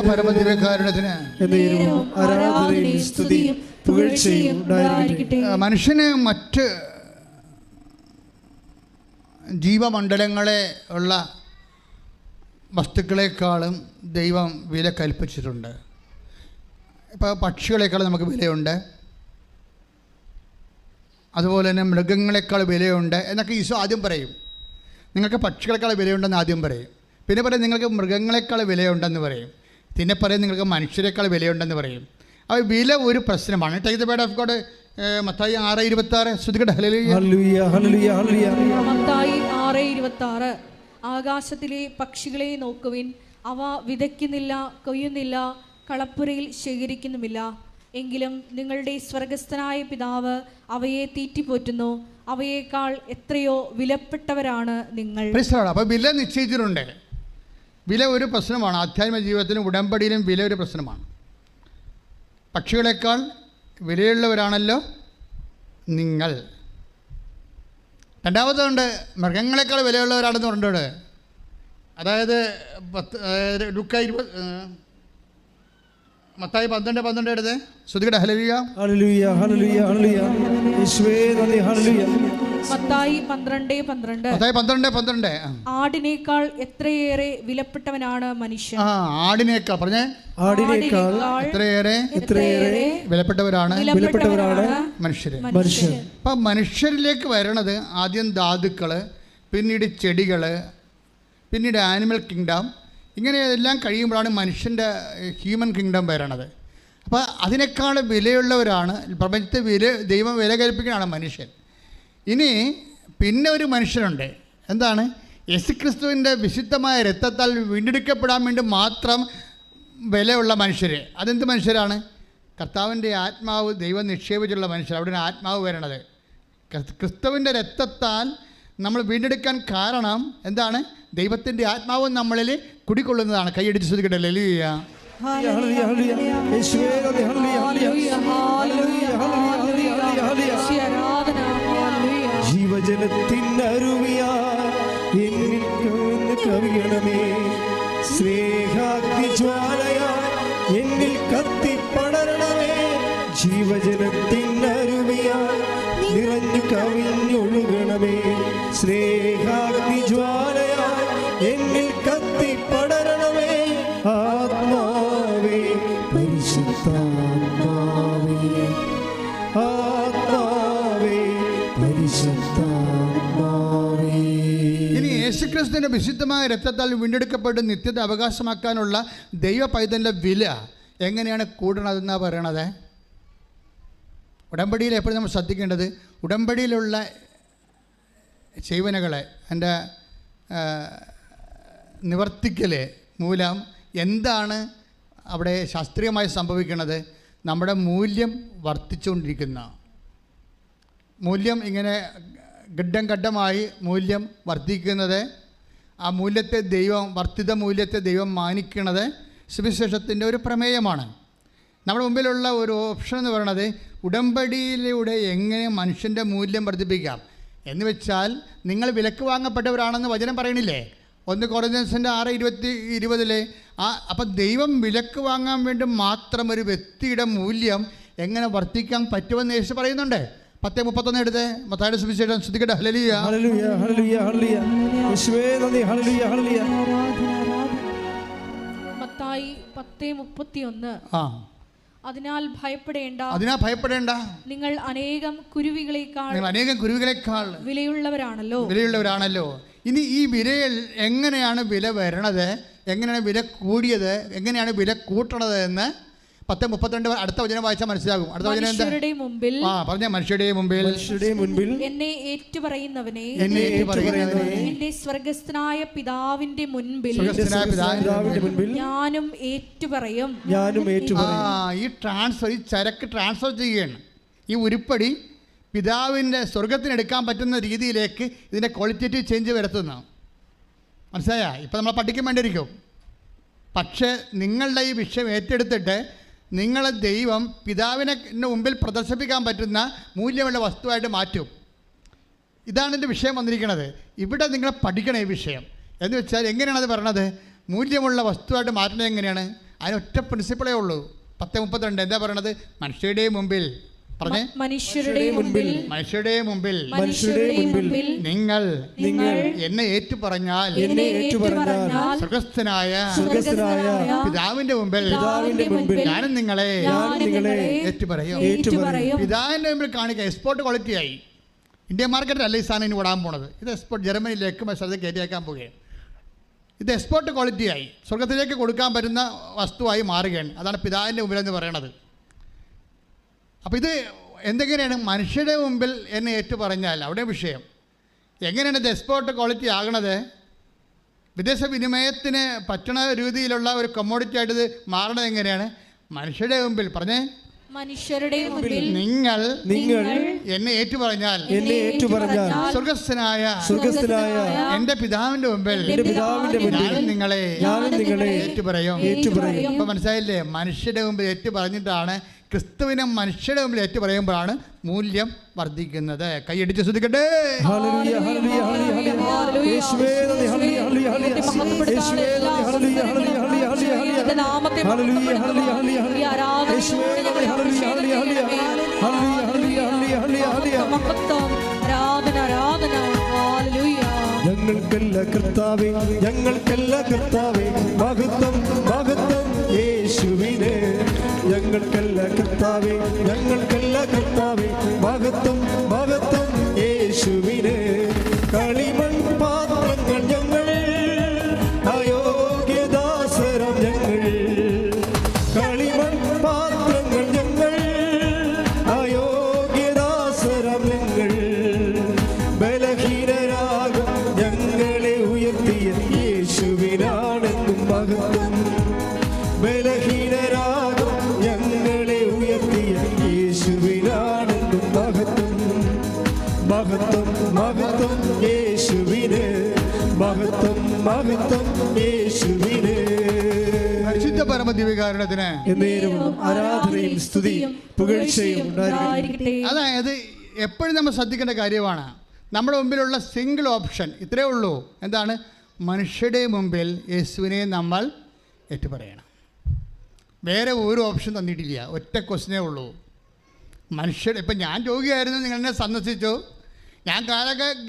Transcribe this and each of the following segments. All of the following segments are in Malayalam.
പരമദിവ്യകാരുണ്യത്തിന് ആരാധനയും സ്തുതിയും പുകഴ്ചയും ഉണ്ടായിരിക്കട്ടെ. മനുഷ്യന് മറ്റ് ജീവമണ്ഡലങ്ങളെ ഉള്ള വസ്തുക്കളെക്കാളും ദൈവം വില കൽപ്പിച്ചിട്ടുണ്ട്. ഇപ്പോൾ പക്ഷികളെക്കാളും നമുക്ക് വിലയുണ്ട്, അതുപോലെ തന്നെ മൃഗങ്ങളെക്കാൾ വിലയുണ്ട് എന്നൊക്കെ ഈശോ ആദ്യം പറയും. നിങ്ങൾക്ക് പക്ഷികളെക്കാൾ വിലയുണ്ടെന്ന് ആദ്യം പറയും. പിന്നെ പറയും നിങ്ങൾക്ക് മൃഗങ്ങളെക്കാൾ വിലയുണ്ടെന്ന് പറയും. പിന്നെ പറയും നിങ്ങൾക്ക് മനുഷ്യരെക്കാൾ വിലയുണ്ടെന്ന് പറയും. അപ്പോൾ വില ഒരു പ്രശ്നമാണ്. Take the word of God. Mathayi 6:26 ശ്രുതികട ഹല്ലേലൂയ ഹല്ലേലൂയ ഹല്ലേലൂയ. മത്തായി 6:26 ആകാശത്തിലെ പക്ഷികളെ നോക്കുവിൻ, അവ വിതയ്ക്കുന്നില്ല, കൊയ്യുന്നില്ല, കളപ്പുരയിൽ ശേഖരിക്കുന്നുമില്ല, എങ്കിലും നിങ്ങളുടെ സ്വർഗസ്ഥനായ പിതാവ് അവയെ തീറ്റിപ്പോറ്റുന്നു. അവയേക്കാൾ എത്രയോ വിലപ്പെട്ടവരാണ് നിങ്ങൾ. അപ്പോൾ വില നിശ്ചയിച്ചിട്ടുണ്ട്. വില ഒരു പ്രശ്നമാണ്. ആധ്യാത്മിക ജീവിതത്തിലും ഉടമ്പടിയിലും വില ഒരു പ്രശ്നമാണ്. പക്ഷികളെക്കാൾ വിലയുള്ളവരാണല്ലോ നിങ്ങൾ. രണ്ടാമതുണ്ട് മൃഗങ്ങളെക്കാൾ വിലയുള്ളവരാണെന്ന് പറഞ്ഞിട്ടുണ്ട്. അതായത് മത്തായി 12:12 എടുത്ത് ശ്രുതികട ഹല്ലേലൂയ ഹല്ലേലൂയ ഹല്ലേലൂയ ഹല്ലേലൂയ. യേശുവേ നന്ദി. ഹല്ലേലൂയ. മത്തായി 12:12 ആടിനേക്കാൾ എത്രയേറെ വിലപ്പെട്ടവനാണ് മനുഷ്യൻ. ആടിനേക്കാൾ പറഞ്ഞേ, ആടിനേക്കാൾ എത്രയേറെ വിലപ്പെട്ടവരാണ് മനുഷ്യർ. അപ്പം മനുഷ്യരിലേക്ക് വരണത് ആദ്യം ധാതുക്കള്, പിന്നീട് ചെടികള്, പിന്നീട് ആനിമൽ കിങ്ഡം, ഇങ്ങനെ എല്ലാം കഴിയുമ്പോഴാണ് മനുഷ്യൻ്റെ ഹ്യൂമൻ കിങ്ഡം വരണത്. അപ്പോൾ അതിനേക്കാൾ വിലയുള്ളവരാണ് പ്രപഞ്ചത്തെ ദൈവം വില കൽപ്പിക്കുന്നതാണ് മനുഷ്യൻ. ഇനി പിന്നെ ഒരു മനുഷ്യനുണ്ട്. എന്താണ്? യേശുക്രിസ്തുവിൻ്റെ വിശുദ്ധമായ രക്തത്താൽ വീണ്ടെടുക്കപ്പെടാൻ വേണ്ടി മാത്രം വിലയുള്ള മനുഷ്യർ. അതെന്ത് മനുഷ്യരാണ്? കർത്താവിൻ്റെ ആത്മാവ് ദൈവം നിക്ഷേപിച്ചിട്ടുള്ള മനുഷ്യർ. അവിടെ ആത്മാവ് വരണത് ക്രിസ്തുവിൻ്റെ രക്തത്താൽ നമ്മൾ വീണ്ടെടുക്കാൻ കാരണം എന്താണ്? ദൈവത്തിൻ്റെ ആത്മാവ് നമ്മളിൽ കുടികൊള്ളുന്നതാണ്. കൈയടിച്ച് ശ്രദ്ധിക്കട്ടെ. ഹല്ലേലൂയ. ജീവജലത്തിനരുവിയായി കവിയണമേ, സ്നേഹാഗ്നിജ്വാലയായി എന്നിൽ കത്തിപ്പടരണമേ. ജീവജലത്തിനരുവിയായി നിറഞ്ഞു കവിഞ്ഞൊഴുകണമേ, സ്നേഹാഗ്നിജ്വാലയായി എന്നിൽ കത്തിപ്പടരണമേ. ആത്മാവേ പരിശുദ്ധാത്മാവേ, ആത്മാവേ പരിശുദ്ധാത്മാവേ. ഇനി യേശുക്രിസ്തുവിൻ്റെ വിശുദ്ധമായ രക്തത്താൽ വീണ്ടെടുക്കപ്പെട്ട് നിത്യത അവകാശമാക്കാനുള്ള ദൈവ പൈതലിൻ്റെ വില എങ്ങനെയാണ് കൂടണതെന്നാണ് പറയണത്. ഉടമ്പടിയിൽ എപ്പോഴും നമ്മൾ ശ്രദ്ധിക്കേണ്ടത് ഉടമ്പടിയിലുള്ള ചെയ്വനകളെ എൻ്റെ നിവർത്തിക്കൽ മൂലം എന്താണ് അവിടെ ശാസ്ത്രീയമായി സംഭവിക്കുന്നത്? നമ്മുടെ മൂല്യം വർദ്ധിച്ചുകൊണ്ടിരിക്കുന്ന മൂല്യം ഇങ്ങനെ ഘട്ടം ഘട്ടമായി മൂല്യം വർദ്ധിക്കുന്നത്, ആ മൂല്യത്തെ വർദ്ധിത മൂല്യത്തെ ദൈവം മാനിക്കുന്നത് സുവിശേഷത്തിൻ്റെ ഒരു പ്രമേയമാണ്. നമ്മുടെ മുമ്പിലുള്ള ഒരു ഓപ്ഷൻ എന്ന് പറയുന്നത് ഉടമ്പടിയിലൂടെ എങ്ങനെ മനുഷ്യൻ്റെ മൂല്യം വർദ്ധിപ്പിക്കാം എന്ന് വെച്ചാൽ നിങ്ങൾ വിലക്ക് വാങ്ങപ്പെട്ടവരാണെന്ന് വചനം പറയണില്ലേ? 1 കൊരിന്ത്യൻസിൻ്റെ 6:20 അപ്പം ദൈവം വിലക്ക് വാങ്ങാൻ വേണ്ടി മാത്രം ഒരു വ്യക്തിയുടെ മൂല്യം എങ്ങനെ വർദ്ധിക്കാൻ പറ്റുമെന്ന് യേശു പറയുന്നുണ്ട്. 10:31 എടുത്ത് മത്തായിയുടെ സുവിശേഷം ശ്രദ്ധിക്കട്ടെ. ഹല്ലേലൂയ ഹല്ലേലൂയ ഹല്ലേലൂയ ഹല്ലേലൂയ. യേശുവേ നന്ദി. ഹല്ലേലൂയ ഹല്ലേലൂയ. മത്തായി 10:31 അതിനാൽ ഭയപ്പെടേണ്ട, നിങ്ങൾ അനേകം കുരുവികളെക്കാൾ വിലയുള്ളവരാണല്ലോ. ഇനി ഈ വിലയിൽ എങ്ങനെയാണ് വില വരണത്, എങ്ങനെയാണ് വില കൂടിയത്, എങ്ങനെയാണ് വില കൂട്ടണത് എന്ന് 10:32 അടുത്ത വചനം വായിച്ചാൽ മനസ്സിലാകും. അടുത്ത വചനം എന്താ? മനുഷ്യരുടെ മുമ്പിൽ എന്നെ ഏറ്റുപറയുന്നവനെ എന്റെ സ്വർഗസ്ഥനായ പിതാവിന്റെ മുൻപിൽ ഞാനും ഏറ്റുപറയും. ഈ ചരക്ക് ട്രാൻസ്ഫർ ചെയ്യുകയാണ്. ഈ ഉരുപ്പടി പിതാവിൻ്റെ സ്വർഗത്തിനെടുക്കാൻ പറ്റുന്ന രീതിയിലേക്ക് ഇതിൻ്റെ ക്വാളിറ്റേറ്റീവ് ചേഞ്ച് വരുത്തുന്നു. മനസ്സിലായ? ഇപ്പം നമ്മൾ പഠിക്കാൻ വേണ്ടിയിരിക്കും. പക്ഷേ നിങ്ങളുടെ ഈ വിഷയം ഏറ്റെടുത്തിട്ട് നിങ്ങളെ ദൈവം പിതാവിനെ മുമ്പിൽ പ്രദർശിപ്പിക്കാൻ പറ്റുന്ന മൂല്യമുള്ള വസ്തുവായിട്ട് മാറ്റും. ഇതാണ് എൻ്റെ വിഷയം വന്നിരിക്കുന്നത്. ഇവിടെ നിങ്ങൾ പഠിക്കണം ഈ വിഷയം എന്ന് വെച്ചാൽ എങ്ങനെയാണ് അത് പറഞ്ഞത്? മൂല്യമുള്ള വസ്തുവായിട്ട് മാറ്റുന്നത് എങ്ങനെയാണ്? അതിനൊറ്റ പ്രിൻസിപ്പിളേ ഉള്ളൂ. 10:32 എന്താ പറയണത്? മനുഷ്യരുടെ മുമ്പിൽ പറഞ്ഞേ, മനുഷ്യരുടെ മുമ്പിൽ നിങ്ങൾ എന്നെ ഏറ്റു പറഞ്ഞാൽ സ്വർഗ്ഗസ്ഥനായ പിതാവിന്റെ മുമ്പിൽ ഞാനും നിങ്ങളെ ഏറ്റുപറയും. പിതാവിന്റെ മുമ്പിൽ കാണിക്കുക. എക്സ്പോർട്ട് ക്വാളിറ്റി ആയി. ഇന്ത്യ മാർക്കറ്റിലല്ല ഈ സാധനം ഇനി വിടാൻ പോണത്. ഇത് എക്സ്പോർട്ട് ജർമ്മനിയിലേക്ക് മത്സരത്തിൽ കയറ്റിയേക്കാൻ പോവുകയാണ്. ഇത് എക്സ്പോർട്ട് ക്വാളിറ്റിയായി സ്വർഗത്തിലേക്ക് കൊടുക്കാൻ പറ്റുന്ന വസ്തുവായി മാറുകയാണ്. അതാണ് പിതാവിൻ്റെ മുമ്പിലെന്ന് പറയണത്. അപ്പോൾ ഇത് എന്തെങ്ങനെയാണ്? മനുഷ്യരുടെ മുമ്പിൽ എന്നെ ഏറ്റു പറഞ്ഞാൽ അവിടെ വിഷയം. എങ്ങനെയാണ് ഇത് എക്സ്പോർട്ട് ക്വാളിറ്റി ആകണത്? വിദേശ വിനിമയത്തിന് പറ്റണ രീതിയിലുള്ള ഒരു കമ്മോഡിറ്റി ആയിട്ട് ഇത് മാറണത് എങ്ങനെയാണ്? മനുഷ്യരുടെ മുമ്പിൽ പറഞ്ഞേ, മനുഷ്യരുടെ മുമ്പിൽ നിങ്ങൾ എന്നെ ഏറ്റു പറഞ്ഞാൽ സ്വർഗ്ഗസ്ഥനായ എന്റെ പിതാവിന്റെ മുമ്പിൽ ഞാനും നിങ്ങളെ ഏറ്റുപറയും. ഇപ്പൊ മനസ്സിലായില്ലേ? മനുഷ്യരുടെ മുമ്പിൽ ഏറ്റു പറഞ്ഞിട്ടാണ് ക്രിസ്തുവിനെ മനുഷ്യരുടെ മുമ്പിൽ ഏറ്റു പറയുമ്പോഴാണ് മൂല്യം വർദ്ധിക്കുന്നത്. കൈയടിച്ച് ശ്രദ്ധിക്കട്ടെ. ഞങ്ങൾക്കല്ല കർത്താവേ, ഞങ്ങൾക്കല്ല കർത്താവേ, മഹത്വം മഹത്വം യേശുവിനെ. ഞങ്ങൾക്കല്ല കർത്താവേ, ഞങ്ങൾക്കല്ല കർത്താവേ, മഹത്വം മഹത്വം യേശുവിനെ. കളിമൺ പാത്രങ്ങൾ ഞങ്ങൾ, അയോഗ്യദാസരം ഞങ്ങൾ. കളിമൺ പാത്രങ്ങൾ ഞങ്ങൾ, അയോഗ്യദാസരം ഞങ്ങൾ. ബലഹീനരാകും ഞങ്ങളെ ഉയർത്തിയ യേശുവിനാണെന്നും മഹത്വം. ബലഹീനരാകും ഞങ്ങളെ ഉയർത്തിയ യേശുവിനാണെന്നും മഹത്വം. മഹത്വം മഹത്വം യേശുവിനെ, മഹത്വം മഹത്വം യേശുവിനെ. പരിശുദ്ധ പരമദിവ്യകാരുണ്യത്തിന് എന്നേരവും ആരാധനയും സ്തുതിയും പുകഴ്ചയും ഉണ്ടായിരിക്കട്ടെ. അതായത് എപ്പോഴും നമ്മൾ ശ്രദ്ധിക്കേണ്ട കാര്യമാണ്. നമ്മുടെ മുമ്പിലുള്ള സിംഗിൾ ഓപ്ഷൻ ഇത്രയേ ഉള്ളൂ. എന്താണ്? മനുഷ്യരുടെ മുമ്പിൽ യേശുവിനെ നമ്മൾ ഏറ്റുപറയണം. വേറെ ഒരു ഓപ്ഷൻ തന്നിട്ടില്ല. ഒറ്റ ക്വസ്റ്റ്യനേ ഉള്ളൂ. മനുഷ്യർ ഇപ്പം ഞാൻ രോഗിയായിരുന്നു, നിങ്ങളെന്നെ സന്ദർശിച്ചു. ഞാൻ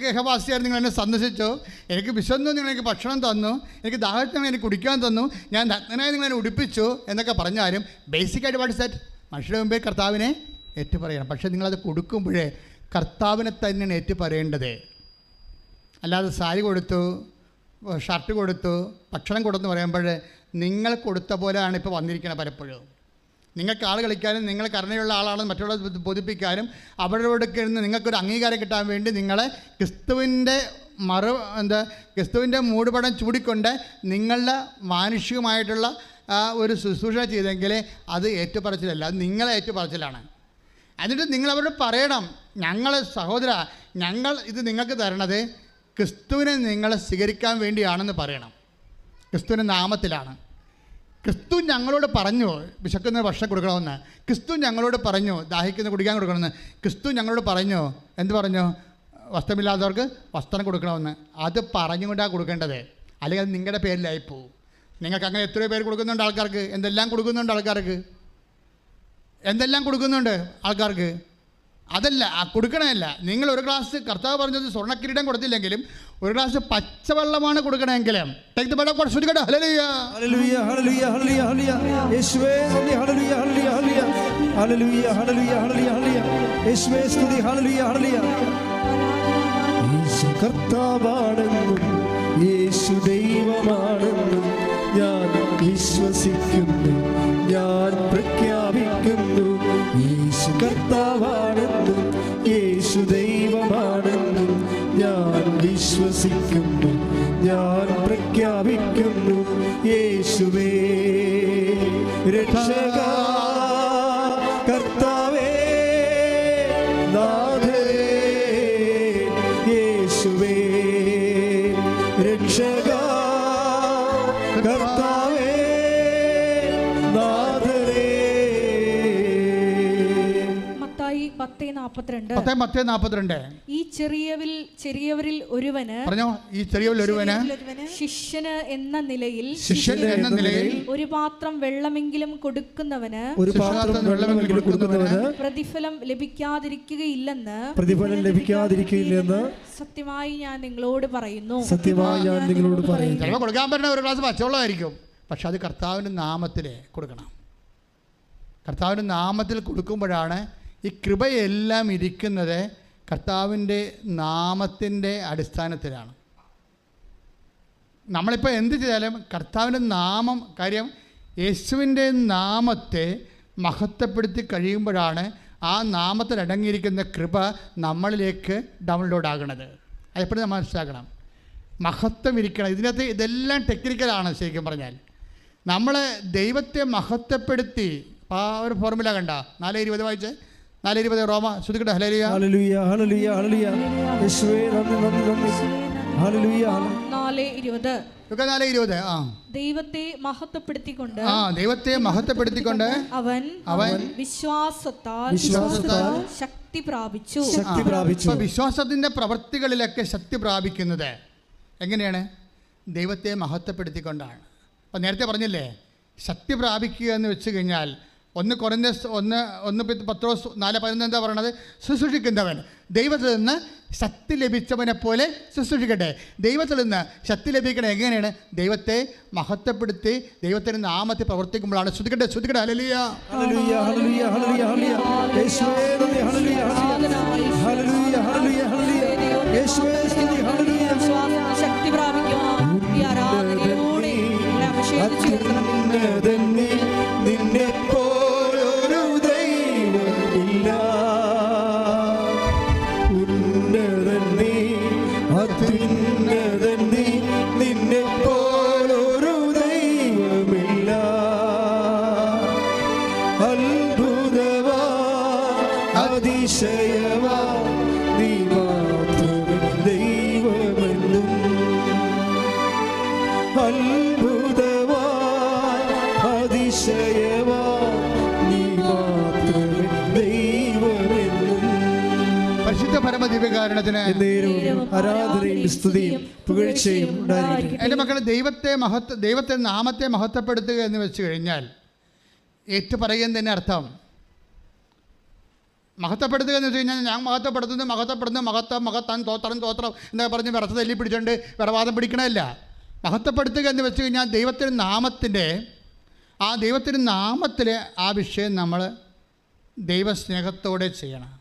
ഗൃഹവാസിയായിരുന്നു, നിങ്ങളെന്നെ സന്ദർശിച്ചു. എനിക്ക് വിശന്നു, നിങ്ങൾ എനിക്ക് ഭക്ഷണം തന്നു. എനിക്ക് ദാഹത്തിന് എനിക്ക് കുടിക്കാൻ തന്നു. ഞാൻ നഗ്നനായി നിങ്ങളെന്നെ ഉടുപ്പിച്ചു എന്നൊക്കെ പറഞ്ഞാലും ബേസിക്കായിട്ട് വാട്ട് ഇസ് ദാറ്റ്? മനുഷ്യരുടെ മുമ്പേ കർത്താവിനെ ഏറ്റുപറയണം. പക്ഷേ നിങ്ങളത് കൊടുക്കുമ്പോഴേ കർത്താവിനെ തന്നെയാണ് ഏറ്റുപറയേണ്ടത്. അല്ലാതെ സാരി കൊടുത്തു, ഷർട്ട് കൊടുത്തു, ഭക്ഷണം കൊടുത്തെന്ന് പറയുമ്പോൾ നിങ്ങൾ കൊടുത്ത പോലെയാണ് ഇപ്പോൾ വന്നിരിക്കുന്നത്. പലപ്പോഴും നിങ്ങൾക്ക് ആൾ കളിക്കാനും നിങ്ങൾ കരുണയുള്ള ആളാണെന്ന് മറ്റുള്ളവരെ ബോധിപ്പിക്കാനും അവരോടൊക്കെ ഇരുന്ന് നിങ്ങൾക്കൊരു അംഗീകാരം കിട്ടാൻ വേണ്ടി നിങ്ങളെ ക്രിസ്തുവിൻ്റെ മൂടുപടം ചൂടിക്കൊണ്ട് നിങ്ങളുടെ മാനുഷികമായിട്ടുള്ള ഒരു ശുശ്രൂഷ ചെയ്തെങ്കിൽ അത് ഏറ്റുപറച്ചിലല്ല, അത് നിങ്ങളെ ഏറ്റുപറച്ചിലാണ്. എന്നിട്ട് നിങ്ങളവരോട് പറയണം, ഞങ്ങൾ സഹോദര, ഞങ്ങൾ ഇത് നിങ്ങൾക്ക് തരണത് ക്രിസ്തുവിനെ നിങ്ങളെ സ്വീകരിക്കാൻ വേണ്ടിയാണെന്ന് പറയണം. ക്രിസ്തുവിൻ്റെ നാമത്തിലാണ്. ക്രിസ്തു ഞങ്ങളോട് പറഞ്ഞു വിശക്കുന്ന ഭക്ഷണം കൊടുക്കണമെന്ന്. ക്രിസ്തു ഞങ്ങളോട് പറഞ്ഞു ദാഹിക്കുന്ന കുടിക്കാൻ കൊടുക്കണമെന്ന്. ക്രിസ്തു ഞങ്ങളോട് പറഞ്ഞു എന്ത് പറഞ്ഞു? വസ്ത്രമില്ലാത്തവർക്ക് വസ്ത്രം കൊടുക്കണമെന്ന്. അത് പറഞ്ഞുകൊണ്ടാണ് കൊടുക്കേണ്ടത്. അല്ലെങ്കിൽ അത് നിങ്ങളുടെ പേരിലായി പോവും. നിങ്ങൾക്ക് അങ്ങനെ എത്രയോ പേര് കൊടുക്കുന്നുണ്ട് ആൾക്കാർക്ക്. എന്തെല്ലാം കൊടുക്കുന്നുണ്ട് ആൾക്കാർക്ക്. അതല്ല കൊടുക്കണമല്ല. നിങ്ങൾ ഒരു ഗ്ലാസ്, കർത്താവ് പറഞ്ഞത് സ്വർണ്ണക്കിരീടം കൊടുത്തില്ലെങ്കിലും ഒരു ഗ്ലാസ് പച്ചവെള്ളമാണ് കൊടുക്കണമെങ്കിലും take the blood of God. ശ്രദ്ധിക്കട്ടെ. ഹല്ലേലൂയ ഹല്ലേലൂയ ഹല്ലേലൂയ ഹല്ലേലൂയ ഹല്ലേലൂയ. യേശുവേ നന്ദി. ഹല്ലേലൂയ ഹല്ലേലൂയ ഹല്ലേലൂയ ഹല്ലേലൂയ ഹല്ലേലൂയ ഹല്ലേലൂയ ഹല്ലേലൂയ. യേശുവേ സ്തുതി. Hallelujah hallelujah. യേശു കർത്താവാണെന്നും യേശു ദൈവമാണെന്നും ഞാൻ വിശ്വസിക്കുന്നു, ഞാൻ പ്രഖ്യാപിക്കുന്നു. യേശു കർത്താവാണെന്നും യേശു ദൈവമാണെന്നും ഞാൻ വിശ്വസിക്കുന്നു, ഞാൻ പ്രഖ്യാപിക്കുന്നു. യേശുവേ രക്ഷക, കർത്താവേ നാഥനേ. യേശുവേ രക്ഷക, കർത്താവേ നാഥനേ. മത്തായി 10:40 10:42. ഈ ചെറിയവരിൽ ഒരുവന് പറഞ്ഞോ, ഈ ചെറിയവരിൽ ഒരുവന് ശിഷ്യന് എന്ന നിലയിൽ ഒരു പാത്രം വെള്ളമെങ്കിലും കൊടുക്കുന്നവന് പ്രതിഫലം ലഭിക്കാതിരിക്കുകയില്ലെന്ന് സത്യമായി ഞാൻ നിങ്ങളോട് പറയുന്നു. ചിലപ്പോൾ കൊടുക്കാൻ പറ്റുന്ന ഒരു ഗ്ലാസ് പച്ചവെള്ളമായിരിക്കും, പക്ഷെ അത് കർത്താവിൻ്റെ നാമത്തിൽ കൊടുക്കണം. കർത്താവിൻ്റെ നാമത്തിൽ കൊടുക്കുമ്പോഴാണ് ഈ കൃപയെല്ലാം ഇരിക്കുന്നത് കർത്താവിൻ്റെ നാമത്തിൻ്റെ അടിസ്ഥാനത്തിലാണ്. നമ്മളിപ്പോൾ എന്ത് ചെയ്താലും കർത്താവിൻ്റെ നാമം, കാര്യം യേശുവിൻ്റെ നാമത്തെ മഹത്വപ്പെടുത്തി കഴിയുമ്പോഴാണ് ആ നാമത്തിൽ അടങ്ങിയിരിക്കുന്ന കൃപ നമ്മളിലേക്ക് ഡൗൺലോഡ് ആകുന്നത്. അതെപ്പോഴും നമ്മൾ മനസ്സിലാക്കണം. മഹത്വം ഇരിക്കണം. ഇതിനകത്ത് ഇതെല്ലാം ടെക്നിക്കലാണ്. ശരിക്കും പറഞ്ഞാൽ നമ്മൾ ദൈവത്തെ മഹത്വപ്പെടുത്തി, ആ ഒരു ഫോർമുല കണ്ട 4:20 വായിച്ച്, 4:20 റോമ ശ്രുതിക്കട്ടെ. ഹല്ലേലൂയ ഹല്ലേലൂയ ഹല്ലേലൂയ ഹല്ലേലൂയ യേശുവേ നന്ദി നന്ദി നന്ദി. ഹല്ലേലൂയ 4:20. ദൈവത്തെ മഹത്വപ്പെടുത്തിക്കൊണ്ട് അവൻ വിശ്വാസത്താൽ ശക്തി പ്രാപിച്ചു. വിശ്വാസത്തിന്റെ പ്രവൃത്തികളിലൊക്കെ ശക്തി പ്രാപിക്കുന്നത് എങ്ങനെയാണ്? ദൈവത്തെ മഹത്വപ്പെടുത്തിക്കൊണ്ടാണ്. അപ്പം നേരത്തെ പറഞ്ഞില്ലേ, ശക്തി പ്രാപിക്കുക എന്ന് വെച്ച് കഴിഞ്ഞാൽ 1 കൊരിന്ത്യർ 1 പത്രോസ് 4:11 എന്താ പറയണത്? ശുശ്രൂഷിക്കുന്നവൻ ദൈവത്തിൽ നിന്ന് ശക്തി ലഭിച്ചവനെ പോലെ ശുശ്രൂഷിക്കട്ടെ. ദൈവത്തിൽ നിന്ന് ശക്തി ലഭിക്കണം എങ്ങനെയാണ്? ദൈവത്തെ മഹത്വപ്പെടുത്തി ദൈവത്തിൻ്റെ നാമത്തിൽ പ്രവർത്തിക്കുമ്പോഴാണ്. ശ്രുതിക്കട്ടെ ഹല്ലേലൂയ ഹല്ലേലൂയ ഹല്ലേലൂയ ഹല്ലേലൂയ ഹല്ലേലൂയ യേശുവേ നന്ദി. ഹല്ലേലൂയ ഹല്ലേലൂയ ഹല്ലേലൂയ ഹല്ലേലൂയ യേശുവേ നന്ദി. ഹല്ലേലൂയ ശക്തി പ്രാപിക്കുവാൻ ഈ ആരാധനയിലൂടെ അഭിഷേകിച്ചു നിന്നെ പോലൊരു ദൈവമില്ല. ഉന്നതൻ നീ, അത്യുന്നതൻ നീ, നിന്നെ പോലൊരു ദൈവമില്ല. അത്ഭുതവാ അതിശയവാ നീ മാത്രമേ ദൈവമെന്നും. അത്ഭുതവാ അതിശയവാ നീ മാത്രമേ ദൈവമെന്നും. പരിശുദ്ധ പരമ ദിവ്യകാരുണ്യത്തിന് ആരാധനയും സ്തുതിയും പുകഴ്ചയും ഉണ്ടായിരിക്കട്ടെ. എൻ്റെ മക്കളെ, ദൈവത്തെ നാമത്തെ മഹത്വപ്പെടുത്തുക എന്ന് വെച്ച് കഴിഞ്ഞാൽ ഏറ്റുപറയുക തന്നെ അർത്ഥം. മഹത്വപ്പെടുത്തുക എന്ന് വെച്ച് കഴിഞ്ഞാൽ ഞാൻ മഹത്വം തോത്രം എന്നൊക്കെ പറഞ്ഞ് വിറച്ച് തല്ലി പിടിച്ചുകൊണ്ട് വിറവാദം പിടിക്കണമല്ല. മഹത്വപ്പെടുത്തുക എന്ന് വെച്ച് കഴിഞ്ഞാൽ ദൈവത്തിൻ്റെ നാമത്തിൽ ആ വിഷയം നമ്മൾ ദൈവസ്നേഹത്തോടെ ചെയ്യണം.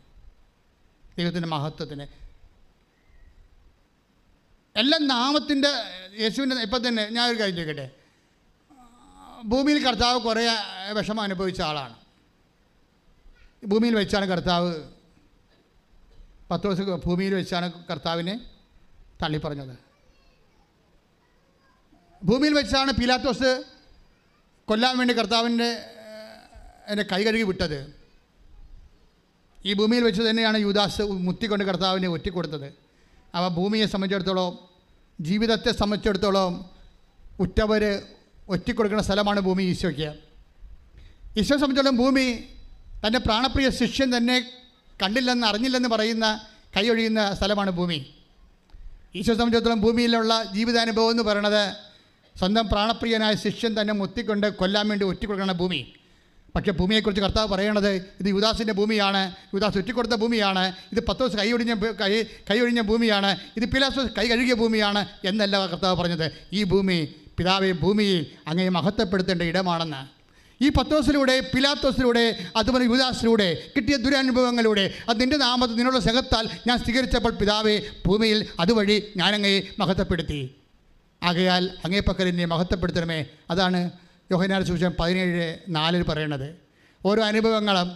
ദൈവത്തിൻ്റെ മഹത്വത്തിന് എല്ലാം നാമത്തിൻ്റെ യേശുവിൻ്റെ. ഇപ്പം തന്നെ ഞാൻ ഒരു കാര്യം ചോദിക്കട്ടെ, ഭൂമിയിൽ കർത്താവ് കുറേ വിഷമം അനുഭവിച്ച ആളാണ്. ഭൂമിയിൽ വെച്ചാണ് കർത്താവ് 10 ദിവസം ഭൂമിയിൽ വെച്ചാണ് കർത്താവിനെ തള്ളിപ്പറഞ്ഞത്. ഭൂമിയിൽ വെച്ചാണ് പീലാത്തോസ് കൊല്ലാൻ വേണ്ടി കർത്താവിൻ്റെ കൈ കഴുകി വിട്ടത്. ഈ ഭൂമിയിൽ വെച്ച് തന്നെയാണ് യൂദാസ് മുത്തിക്കൊണ്ട് കർത്താവിനെ ഒറ്റിക്കൊടുത്തത്. അപ്പോൾ ഭൂമിയെ സംബന്ധിച്ചിടത്തോളം, ജീവിതത്തെ സംബന്ധിച്ചിടത്തോളം ഉറ്റവർ ഒറ്റിക്കൊടുക്കുന്ന സ്ഥലമാണ് ഭൂമി. ഈശോയ്ക്ക് സംബന്ധിച്ചിടത്തോളം ഭൂമി തൻ്റെ പ്രാണപ്രിയ ശിഷ്യൻ തന്നെ കണ്ടില്ലെന്ന് അറിഞ്ഞില്ലെന്ന് പറയുന്ന കൈയൊഴിയുന്ന സ്ഥലമാണ് ഭൂമി. ഈശോ സംബന്ധിച്ചിടത്തോളം ഭൂമിയിലുള്ള ജീവിതാനുഭവം എന്ന് പറയുന്നത് സ്വന്തം പ്രാണപ്രിയനായ ശിഷ്യൻ തന്നെ മുത്തിക്കൊണ്ട് കൊല്ലാൻ വേണ്ടി ഒറ്റിക്കൊടുക്കുന്ന ഭൂമി. പക്ഷേ ഭൂമിയെക്കുറിച്ച് കർത്താവ് പറയണത് ഇത് യൂദാസിൻ്റെ ഭൂമിയാണ്, യൂദാസ് ഒറ്റിക്കൊടുത്ത ഭൂമിയാണ്, ഇത് പത്രോസ് കൈയൊഴിഞ്ഞ ഭൂമിയാണ്, ഇത് പീലാത്തോസ് കൈ കഴുകിയ ഭൂമിയാണ് എന്നല്ല കർത്താവ് പറഞ്ഞത്. ഈ ഭൂമി പിതാവെ ഭൂമിയിൽ അങ്ങയെ മഹത്വപ്പെടുത്തേണ്ട ഇടമാണെന്ന്. ഈ പത്രോസിലൂടെ, പീലാത്തോസിലൂടെ, അതുപോലെ യൂദാസിലൂടെ കിട്ടിയ ദുരനുഭവങ്ങളിലൂടെ അത് നിൻ്റെ നാമത്തിൽ നിന്നുള്ള സ്നേഹത്താൽ ഞാൻ സ്വീകരിച്ചപ്പോൾ പിതാവെ ഭൂമിയിൽ അതുവഴി ഞാനങ്ങയെ മഹത്വപ്പെടുത്തി. ആകയാൽ അങ്ങേ പക്കൽ എന്നെ മഹത്വപ്പെടുത്തണമേ. അതാണ് യോഹന്നാന്റെ സുവിശേഷം 17:4 പറയണത്. ഓരോ അനുഭവങ്ങളും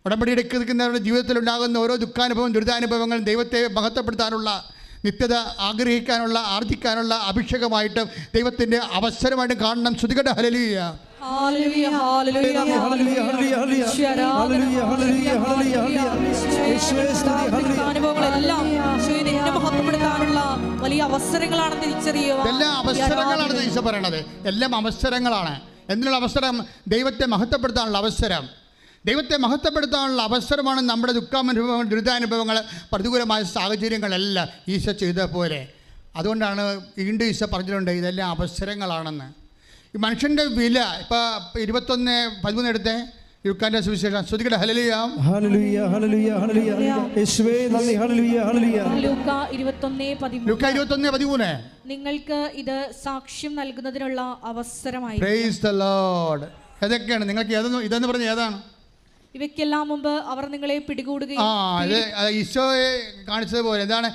ഉടമ്പടി എടുക്കുന്നവരുടെ ജീവിതത്തിലുണ്ടാകുന്ന ഓരോ ദുഃഖാനുഭവം, ദുരിതാനുഭവങ്ങളും ദൈവത്തെ മഹത്വപ്പെടുത്താനുള്ള, നിത്യത ആഗ്രഹിക്കാനുള്ള, ആർജിക്കാനുള്ള അഭിഷേകമായിട്ടും ദൈവത്തിൻ്റെ അവസരമായിട്ടും കാണണം. ശ്രുതികട്ടെ ഹല്ലേലൂയ. ഹല്ലേലൂയ ഹല്ലേലൂയ ഹല്ലേലൂയ അനുഭവങ്ങളെല്ലാം നിന്നെ മഹത്വപ്പെടുത്താനുള്ള വലിയ അവസരങ്ങളാണ് തിരിച്ചറിയുക. എല്ലാം അവസരങ്ങളാണ് ഈശോ പറയണത്. എല്ലാം അവസരങ്ങളാണ്. എന്തിനുള്ള അവസരം? ദൈവത്തെ മഹത്വപ്പെടുത്താനുള്ള അവസരം. ദൈവത്തെ മഹത്വപ്പെടുത്താനുള്ള അവസരമാണ് നമ്മുടെ ദുഃഖാനുഭവങ്ങൾ, ദുരിതാനുഭവങ്ങൾ, പ്രതികൂലമായ സാഹചര്യങ്ങളെല്ലാം ഈശോ ചെയ്ത പോലെ. അതുകൊണ്ടാണ് വീണ്ടും ഈശോ പറഞ്ഞിട്ടുണ്ട് ഇതെല്ലാം അവസരങ്ങളാണെന്ന്. ഈ മനുഷ്യൻ്റെ വില ഇപ്പോൾ 21:13 എടുത്തേ, ലുക്കാന്റെ സുവിശേഷം. ശ്രദ്ധിക്കട്ടെ. ഹല്ലേലൂയ ഹല്ലേലൂയ ഹല്ലേലൂയ ഹല്ലേലൂയ യേശുവേ നന്ദി. ഹല്ലേലൂയ ഹല്ലേലൂയ. ലൂക്ക 21:13 നിങ്ങൾക്ക് ഇത് സാക്ഷ്യം നൽകുന്നതിനുള്ള അവസരമായി. Praise the Lord. ഏതൊക്കെയാണ് നിങ്ങൾക്ക് ഇതെന്ന് പറഞ്ഞ ഏതാണ്? ഇവയ്ക്കെല്ലാം മുമ്പ് അവർ നിങ്ങളെ പിടികൂടുകയും ഇത് ഈശോയെ കാണിച്ചതുപോലെ എന്താണ്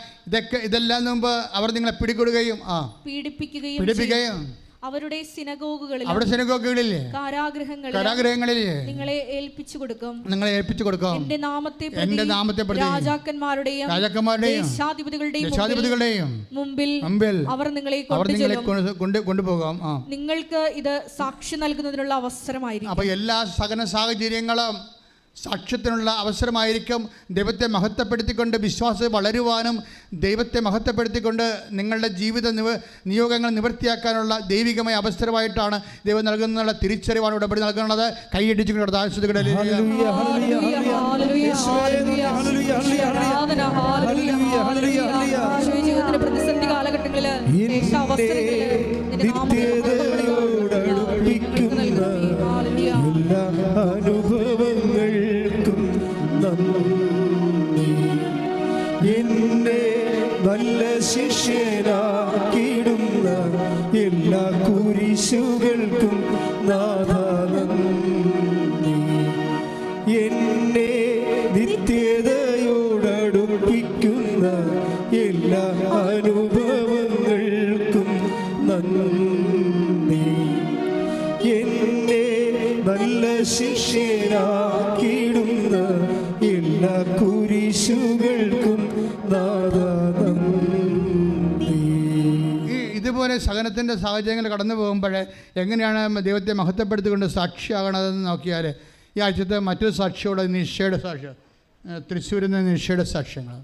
ഇതെല്ലാം മുമ്പ് അവർ നിങ്ങളെ പിടികൂടുകയും പീഡിപ്പിക്കുകയും അവരുടെ സിനഗോഗുകളിൽ കാരാഗൃഹങ്ങളിൽ നിങ്ങളെ ഏൽപ്പിച്ചു കൊടുക്കും. എന്റെ നാമത്തെ പ്രതി രാജാക്കന്മാരുടെയും ദേശാധിപതികളുടെയും മുമ്പിൽ അവർ നിങ്ങളെ കൊണ്ടുപോകാം. നിങ്ങൾക്ക് ഇത് സാക്ഷി നൽകുന്നതിനുള്ള അവസരമായിരിക്കും. അപ്പൊ എല്ലാ സകല സാഹചര്യങ്ങളും സാക്ഷ്യത്തിനുള്ള അവസരമായിരിക്കും. ദൈവത്തെ മഹത്വപ്പെടുത്തിക്കൊണ്ട് വിശ്വാസം വളരുവാനും ദൈവത്തെ മഹത്വപ്പെടുത്തിക്കൊണ്ട് നിങ്ങളുടെ ജീവിത നിയോഗങ്ങൾ നിവൃത്തിയാക്കാനുള്ള ദൈവികമായ അവസരമായിട്ടാണ് ദൈവം നൽകുന്നുള്ള തിരിച്ചറിവാണ് ഉടമ്പടി നൽകുന്നത്. കൈയടിച്ചുകൊണ്ട് പ്രതിസന്ധി കാലഘട്ടങ്ങളിൽ അനുഭവങ്ങൾക്കും നന്ദി. എന്നെ നല്ല ശിഷ്യനാക്കിയിടുന്ന എല്ലാ കുരിശുകൾക്കും നാഥാ നന്ദി. എന്നെ നിത്യതയോടടുപ്പിക്കുന്ന എല്ലാ അനുഭവങ്ങൾക്കും നന്ദി. എന്നെ നല്ല ശിഷ്യനാക്കിയിടുന്ന എല്ലാ കുരിശുകൾക്കും നാഥാ നന്ദി. ഇതുപോലെ സഹനത്തിൻ്റെ സാഹചര്യങ്ങൾ കടന്നു പോകുമ്പോൾ എങ്ങനെയാണ് ദൈവത്തെ മഹത്വപ്പെടുത്തിക്കൊണ്ട് സാക്ഷിയാകണതെന്ന് നോക്കിയാൽ ഈ ആഴ്ചത്തെ മറ്റൊരു സാക്ഷിയോട് നിഷയുടെ സാക്ഷ്യം, തൃശ്ശൂരിൽ നിന്ന് നിഷയുടെ സാക്ഷ്യങ്ങൾ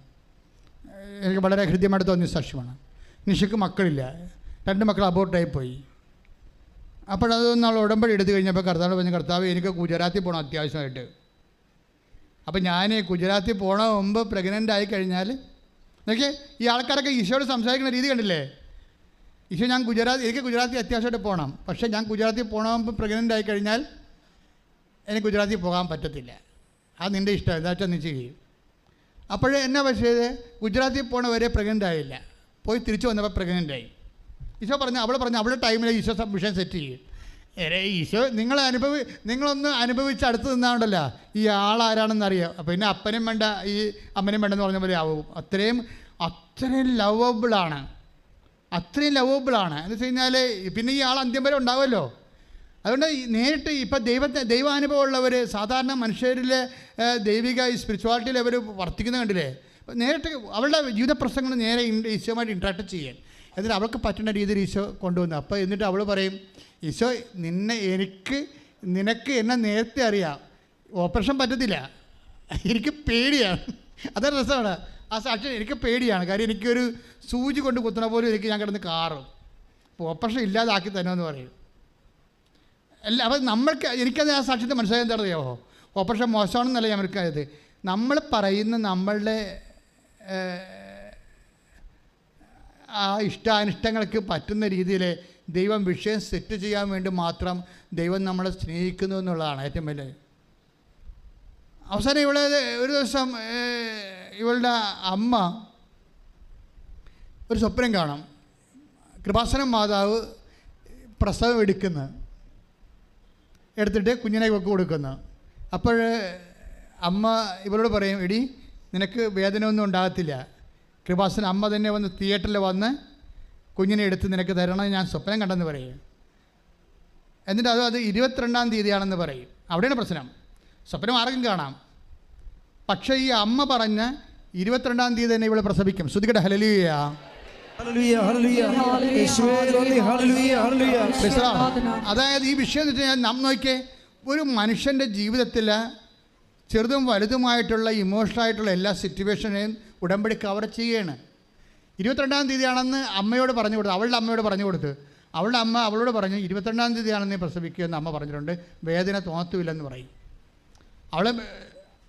എനിക്ക് വളരെ ഹൃദ്യമായിട്ട് തോന്നിയ സാക്ഷ്യമാണ്. നിഷയ്ക്ക് മക്കളില്ല, 2 മക്കൾ അബോർട്ടായി പോയി. അപ്പോഴതൊന്നും അവൾ ഉടമ്പടി എടുത്തു കഴിഞ്ഞപ്പോൾ കർത്താവ് പറഞ്ഞു, കർത്താവ് എനിക്ക് ഗുജറാത്തിൽ പോകണം അത്യാവശ്യമായിട്ട്. അപ്പം ഞാൻ ഗുജറാത്തിൽ പോകണ മുമ്പ് പ്രഗ്നൻ്റ് ആയി കഴിഞ്ഞാൽ നോക്കിയേ, ഈ ആൾക്കാരൊക്കെ ഈശോയോട് സംസാരിക്കുന്ന രീതി കണ്ടില്ലേ? ഈശോ എനിക്ക് ഗുജറാത്തിൽ അത്യാവശ്യമായിട്ട് പോകണം, പക്ഷേ ഞാൻ ഗുജറാത്തിൽ പോകണ മുമ്പ് പ്രഗ്നൻ്റ് ആയി കഴിഞ്ഞാൽ എനിക്ക് ഗുജറാത്തിൽ പോകാൻ പറ്റത്തില്ല. അത് നിൻ്റെ ഇഷ്ടം, എന്താ വെച്ചാൽ നീ ചെയ്യും. അപ്പോഴേ എന്നാ പക്ഷേ ഗുജറാത്തിൽ പോകണവരെ പ്രഗ്നൻ്റ് ആയില്ല, പോയി തിരിച്ചു വന്നപ്പോൾ പ്രഗ്നൻ്റ് ആയി. ഈശോ അവൾ പറഞ്ഞു അവളുടെ ടൈമിൽ ഈശോ വിഷയം സെറ്റ് ചെയ്യും. ഈശോ നിങ്ങളൊന്ന് അനുഭവിച്ച് അടുത്ത് നിന്നാണ്ടല്ലോ ഈ ആളാരാണെന്നറിയാം. പിന്നെ അപ്പനും വേണ്ട ഈ അമ്മനും വേണ്ടെന്ന് പറഞ്ഞ പോലെ ആവും. അത്രയും ലവബിളാണ്, എന്ന് വെച്ച് കഴിഞ്ഞാൽ പിന്നെ ഈ ആൾ അന്ത്യം വരെ ഉണ്ടാവുമല്ലോ. അതുകൊണ്ട് നേരിട്ട് ഇപ്പം ദൈവാനുഭവമുള്ളവർ സാധാരണ മനുഷ്യരിലെ ദൈവിക സ്പിരിച്വാലിറ്റിയിൽ അവർ വർത്തിക്കുന്ന കണ്ടില്ലേ, നേരിട്ട് അവളുടെ ജീവിത പ്രശ്നങ്ങൾ നേരെ ഈശോയുമായിട്ട് ഇൻട്രാക്ട് ചെയ്യാൻ എന്നിട്ട് അവൾക്ക് പറ്റുന്ന രീതിയിൽ ഈശോ കൊണ്ടുവന്നു. അപ്പോൾ എന്നിട്ട് അവൾ പറയും, ഈശോ നിനക്ക് എന്നെ നേരത്തെ അറിയാം, ഓപ്പറേഷൻ പറ്റത്തില്ല, എനിക്ക് പേടിയാണ്. അതൊരു രസമാണ് ആ സാക്ഷ്യം. എനിക്ക് പേടിയാണ്, കാര്യം എനിക്കൊരു സൂചി കൊണ്ട് കുത്തണ പോലും ഞാൻ കിടന്ന് കാറും, അപ്പോൾ ഓപ്പറേഷൻ ഇല്ലാതാക്കി തന്നെയെന്ന് പറയും. അപ്പം എനിക്കത് ആ സാക്ഷ്യത്തെ മനസ്സിലായി എന്താണെന്നറിയാമോ? ഓപ്പറേഷൻ മോശമാണെന്നല്ല ഞാൻ മനസ്സിലായത്. നമ്മൾ പറയുന്ന നമ്മളുടെ ആ ഇഷ്ടാനിഷ്ടങ്ങൾക്ക് പറ്റുന്ന രീതിയിൽ ദൈവം വിഷയം സെറ്റ് ചെയ്യാൻ വേണ്ടി മാത്രം ദൈവം നമ്മളെ സ്നേഹിക്കുന്നു എന്നുള്ളതാണ് ഏറ്റവും വലിയ. അവസാനം ഒരു ദിവസം ഇവളുടെ അമ്മ ഒരു സ്വപ്നം കാണാം. കൃപാസനം മാതാവ് പ്രസവം എടുത്തിട്ട് കുഞ്ഞിനെ ഒക്കെ കൊടുക്കുന്നു. അപ്പോൾ അമ്മ ഇവളോട് പറയും, എടി നിനക്ക് വേദന ഒന്നും ഉണ്ടാകത്തില്ല, കൃപാസനം അമ്മ തന്നെ വന്ന് തിയേറ്ററിൽ വന്ന് കുഞ്ഞിനെ എടുത്ത് നിനക്ക് തരണം, ഞാൻ സ്വപ്നം കണ്ടെന്ന് പറയും. എന്നിട്ട് അത് 22-ാം തീയതിയാണെന്ന് പറയും. അവിടെയാണ് പ്രശ്നം. സ്വപ്നം ആർക്കും കാണാം, പക്ഷേ ഈ അമ്മ പറഞ്ഞ 22-ാം തീയതി തന്നെ ഇവളെ പ്രസവിക്കും. ശ്രുതികട്ടെ ഹല്ലേലൂയ. അതായത് ഈ വിഷയം എന്ന് വെച്ചാൽ നാം നോക്കിയേ, ഒരു മനുഷ്യൻ്റെ ജീവിതത്തിൽ ചെറുതും വലുതുമായിട്ടുള്ള ഇമോഷണലായിട്ടുള്ള എല്ലാ സിറ്റുവേഷനെയും ഉടമ്പടി കവർ ചെയ്യുകയാണ്. 22-ാം തീയതിയാണെന്ന് അമ്മയോട് പറഞ്ഞു കൊടുത്തു, അവളുടെ അമ്മയോട് പറഞ്ഞു കൊടുത്ത് അവളുടെ അമ്മ അവളോട് പറഞ്ഞു 22-ാം തീയതിയാണെന്ന് പ്രസവിക്കുമെന്ന് അമ്മ പറഞ്ഞിട്ടുണ്ട്, വേദന തോന്നത്തുമില്ലെന്ന് പറയും. അവൾ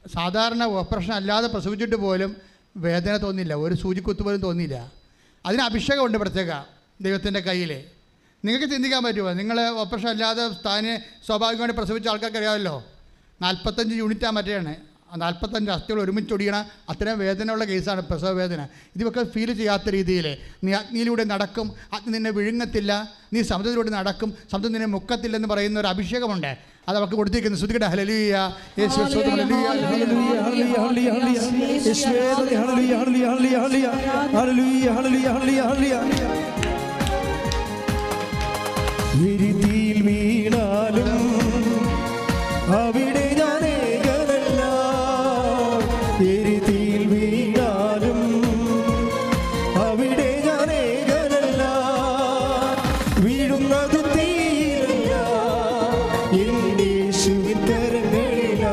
സാധാരണ ഓപ്പറേഷൻ അല്ലാതെ പ്രസവിച്ചിട്ട് പോലും വേദന തോന്നില്ല, ഒരു സൂചിക്കുത്ത് പോലും തോന്നിയില്ല. അതിന് അഭിഷേകമുണ്ട് പ്രത്യേക ദൈവത്തിൻ്റെ കയ്യിൽ. നിങ്ങൾക്ക് ചിന്തിക്കാൻ പറ്റുമോ? നിങ്ങൾ ഓപ്പറേഷൻ അല്ലാതെ താനെ സ്വാഭാവികമായിട്ട് പ്രസവിച്ച ആൾക്കാർക്ക് അറിയാമല്ലോ, 45 യൂണിറ്റാണ് മറ്റേയാണ്, 45 അസ്ഥികൾ ഒരുമിച്ച് ഒടിയണ അത്രയും വേദനയുള്ള കേസാണ് പ്രസവ വേദന. ഇതൊക്കെ ഫീൽ ചെയ്യാത്ത രീതിയിൽ നീ അഗ്നിയിലൂടെ നടക്കും, അഗ്നി നിന്നെ വിഴുങ്ങത്തില്ല, നീ സമുദ്രത്തിലൂടെ നടക്കും, സമുദ്രം നിന്നെ മുക്കത്തില്ലെന്ന് പറയുന്ന ഒരു അഭിഷേകമുണ്ട്. അത് അവർക്ക് കൊടുത്തിരിക്കുന്നു. ശ്രുതിക്കട്ടെ ഹല്ലേലൂയ, യേശുവേ സ്തോത്രം, ഹല്ലേലൂയ, ഹല്ലേലൂയ, ഹല്ലേലൂയ, ഹല്ലേലൂയ, യേശുവേ നന്ദി, ഹല്ലേലൂയ, ഹല്ലേലൂയ, ഹല്ലേലൂയ, ഹല്ലേലൂയ, ഹല്ലേലൂയ, ഹല്ലേലൂയ, ഹല്ലേലൂയ. വിരിതിയിൽ വീണാലും അവിടെ ഞാൻ ഏകനല്ല, വിരിതിയിൽ വീണാലും അവിടെ ഞാൻ ഏകനല്ല, വീഴുന്നത് തീരല്ല എൻ്റെ യേശുവിൻ കരങ്ങളില,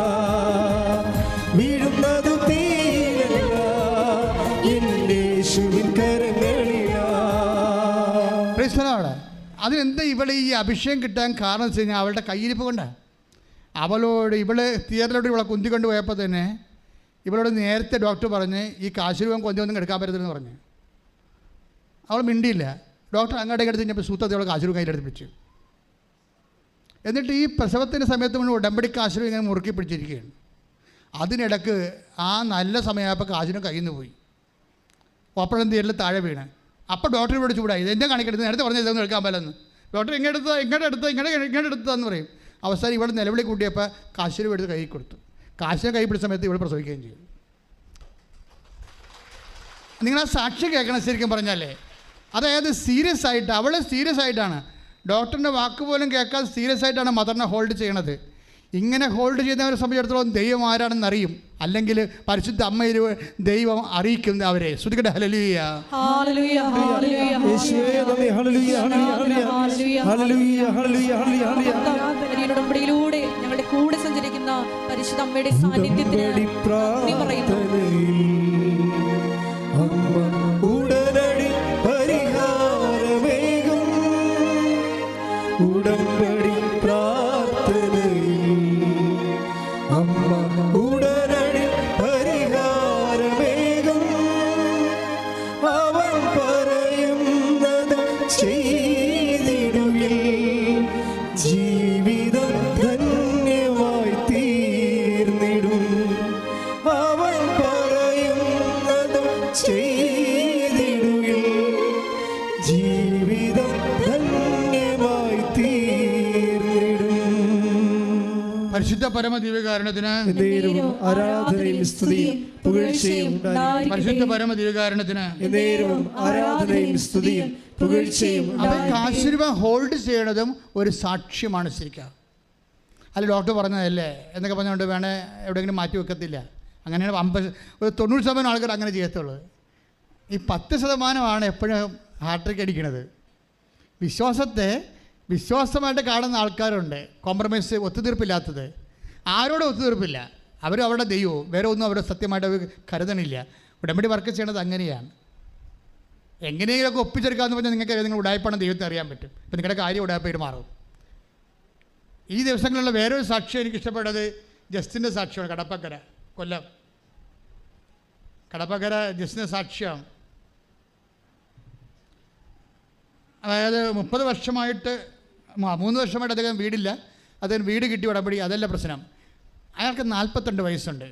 വീഴുന്നത് തീരല്ല എൻ്റെ യേശുവിൻ കരങ്ങളില. Praise the Lord. അതിനെന്താ ഇവിടെ ഈ അഭിഷേകം കിട്ടാൻ കാരണം വെച്ച് കഴിഞ്ഞാൽ അവളുടെ കയ്യിരിപ്പ് കൊണ്ടാണ്. ഇവള് തിയേറ്ററിലോട്ട് ഇവളെ കുന്തിക്കൊണ്ട് പോയപ്പോൾ തന്നെ ഇവളോട് നേരത്തെ ഡോക്ടർ പറഞ്ഞ് ഈ കാശുരൂപം കൊന്തൊന്നും എടുക്കാൻ പറ്റത്തില്ലെന്ന് പറഞ്ഞു. അവൾ മിണ്ടിയില്ല. ഡോക്ടർ അങ്ങോട്ടേക്ക് എടുത്ത് കഴിഞ്ഞപ്പോൾ സൂത്രത്തെ അവൾ കാശുരൂപം കയ്യിലെടുത്ത് പിടിച്ചു. എന്നിട്ട് ഈ പ്രസവത്തിൻ്റെ സമയത്ത് മുഴുവൻ ഉടമ്പടി കാശുരൂപം ഇങ്ങനെ മുറുക്കി പിടിച്ചിരിക്കുകയാണ്. അതിനിടക്ക് ആ നല്ല സമയമായപ്പോൾ കാശുരൂപം കയ്യിൽ നിന്ന് പോയി, ഓപ്പറേഷൻ തിയേറ്ററിൽ താഴെ വീണ്. അപ്പോൾ ഡോക്ടർ ഇവിടെ ചൂടായി, ഇതെന്നെ കാണിക്കരുത്, നേരത്തെ പറഞ്ഞ ഇതൊന്നും എടുക്കാൻ പറ്റില്ലെന്ന്. ഡോക്ടർ ഇങ്ങോട്ട് എടുത്തതെന്ന് പറയും. അവസാനം ഇവിടെ നിലവിളി കൂട്ടിയപ്പോൾ കാശുരൂപം എടുത്ത് കൈ കൊടുത്തു. കാശിനെ കൈ പിടിച്ച സമയത്ത് ഇവിടെ പ്രസവിക്കുകയും ചെയ്തു. നിങ്ങൾ ആ സാക്ഷി കേൾക്കണം ശരിക്കും പറഞ്ഞാലേ. അതായത് സീരിയസ് ആയിട്ട്, അവൾ സീരിയസ് ആയിട്ടാണ്, ഡോക്ടറിൻ്റെ വാക്ക് പോലും കേൾക്കാതെ സീരിയസ് ആയിട്ടാണ് മദറിനെ ഹോൾഡ് ചെയ്യണത്. ഇങ്ങനെ ഹോൾഡ് ചെയ്യുന്നവരെ സംബന്ധിച്ചിടത്തോളം ദൈവം ആരാണെന്ന് അറിയും, അല്ലെങ്കിൽ പരിശുദ്ധ അമ്മയിൽ ദൈവം അറിയിക്കും അവരെ. ശ്രുതിക്കട്ടെ ഹല്ലേലൂയ, ഹല്ലേലൂയ, ഹല്ലേലൂയ, യേശുവേ നന്ദി, ഹല്ലേലൂയ, ഹല്ലേലൂയ, ഹല്ലേലൂയ, ഹല്ലേലൂയ, ഹല്ലേലൂയ. ഉടമ്പടിയിലൂടെ ഞങ്ങളുടെ കൂടെ സഞ്ചരിക്കുന്ന പരിശുദ്ധ അമ്മയുടെ സാന്നിധ്യത്തിന് നന്ദി പറയുന്നു. ഉടനടി പരിഹാരമേകും ഉടമ്പടി പ്രാർത്ഥനയിൽ അമ്മ ഉടനടി പരിഹാരമേകും, അവൻ പറയുന്നത് ചെയ്തിടുകിൽ ജീവിതം ധന്യമായി തീർന്നിടും, അവൻ പറയുന്നത് ചെയ്തിടുകിൽ ജീവിതം ധന്യമായി തീർന്നിടും. പരിശുദ്ധ പരമ ദിവ്യകാരുണ്യത്തിന് എന്നേരവും ആരാധനയും സ്തുതിയും പുകഴ്ചയും ഉണ്ടായിരിക്കട്ടെ. പരിശുദ്ധ പരമ ദിവ്യകാരുണ്യത്തിന് എന്നേരവും ആരാധനയും സ്തുതിയും പുകഴ്ചയും അത് ഉണ്ടായിരിക്കട്ടെ. കാശുരൂപം ഹോൾഡ് ചെയ്യണതും ഒരു സാക്ഷ്യമാണ് ശരിക്കും. അല്ല ഡോക്ടർ പറഞ്ഞതല്ലേ എന്നൊക്കെ പറഞ്ഞുകൊണ്ട് വേണേ എവിടെയെങ്കിലും മാറ്റി വെക്കത്തില്ല. അങ്ങനെയാണ് 90% ആൾക്കാർ അങ്ങനെ ചെയ്യത്തുള്ളൂ. ഈ 10% എപ്പോഴും ഹാർട്രിക്ക് അടിക്കണത്. വിശ്വാസമായിട്ട് കാണുന്ന ആൾക്കാരുണ്ട്, കോംപ്രമൈസ്, ഒത്തുതീർപ്പില്ലാത്തത്. ആരോടും ഒത്തുതീർപ്പില്ല, അവരും അവരുടെ ദൈവവും വേറെ ഒന്നും അവരുടെ സത്യമായിട്ട് അവർ കരുതണില്ല. ഉടമ്പടി വർക്ക് ചെയ്യണത് അങ്ങനെയാണ്. എങ്ങനെയെങ്കിലുമൊക്കെ ഒപ്പിച്ചെടുക്കാമെന്ന് പറഞ്ഞാൽ നിങ്ങൾക്ക് നിങ്ങൾ ഉടായ്പാണ് ദൈവത്തെ അറിയാൻ പറ്റും. ഇപ്പം നിങ്ങളുടെ കാര്യം ഉടായ്പായിട്ട് മാറും. ഈ ദിവസങ്ങളിലുള്ള വേറൊരു സാക്ഷ്യം എനിക്ക് ഇഷ്ടപ്പെട്ടത് ജസ്റ്റിൻ്റെ സാക്ഷ്യമാണ്. കടപ്പക്കര, കൊല്ലം കടപ്പക്കര ജസ്റ്റിൻ്റെ സാക്ഷ്യം. അതായത് 30 വർഷമായിട്ട് 3 വർഷമായിട്ട് അദ്ദേഹം വീടില്ല, അദ്ദേഹം വീട് കിട്ടി ഉടമ്പടി, അതല്ല പ്രശ്നം. അയാൾക്ക് 42 വയസ്സുണ്ട്.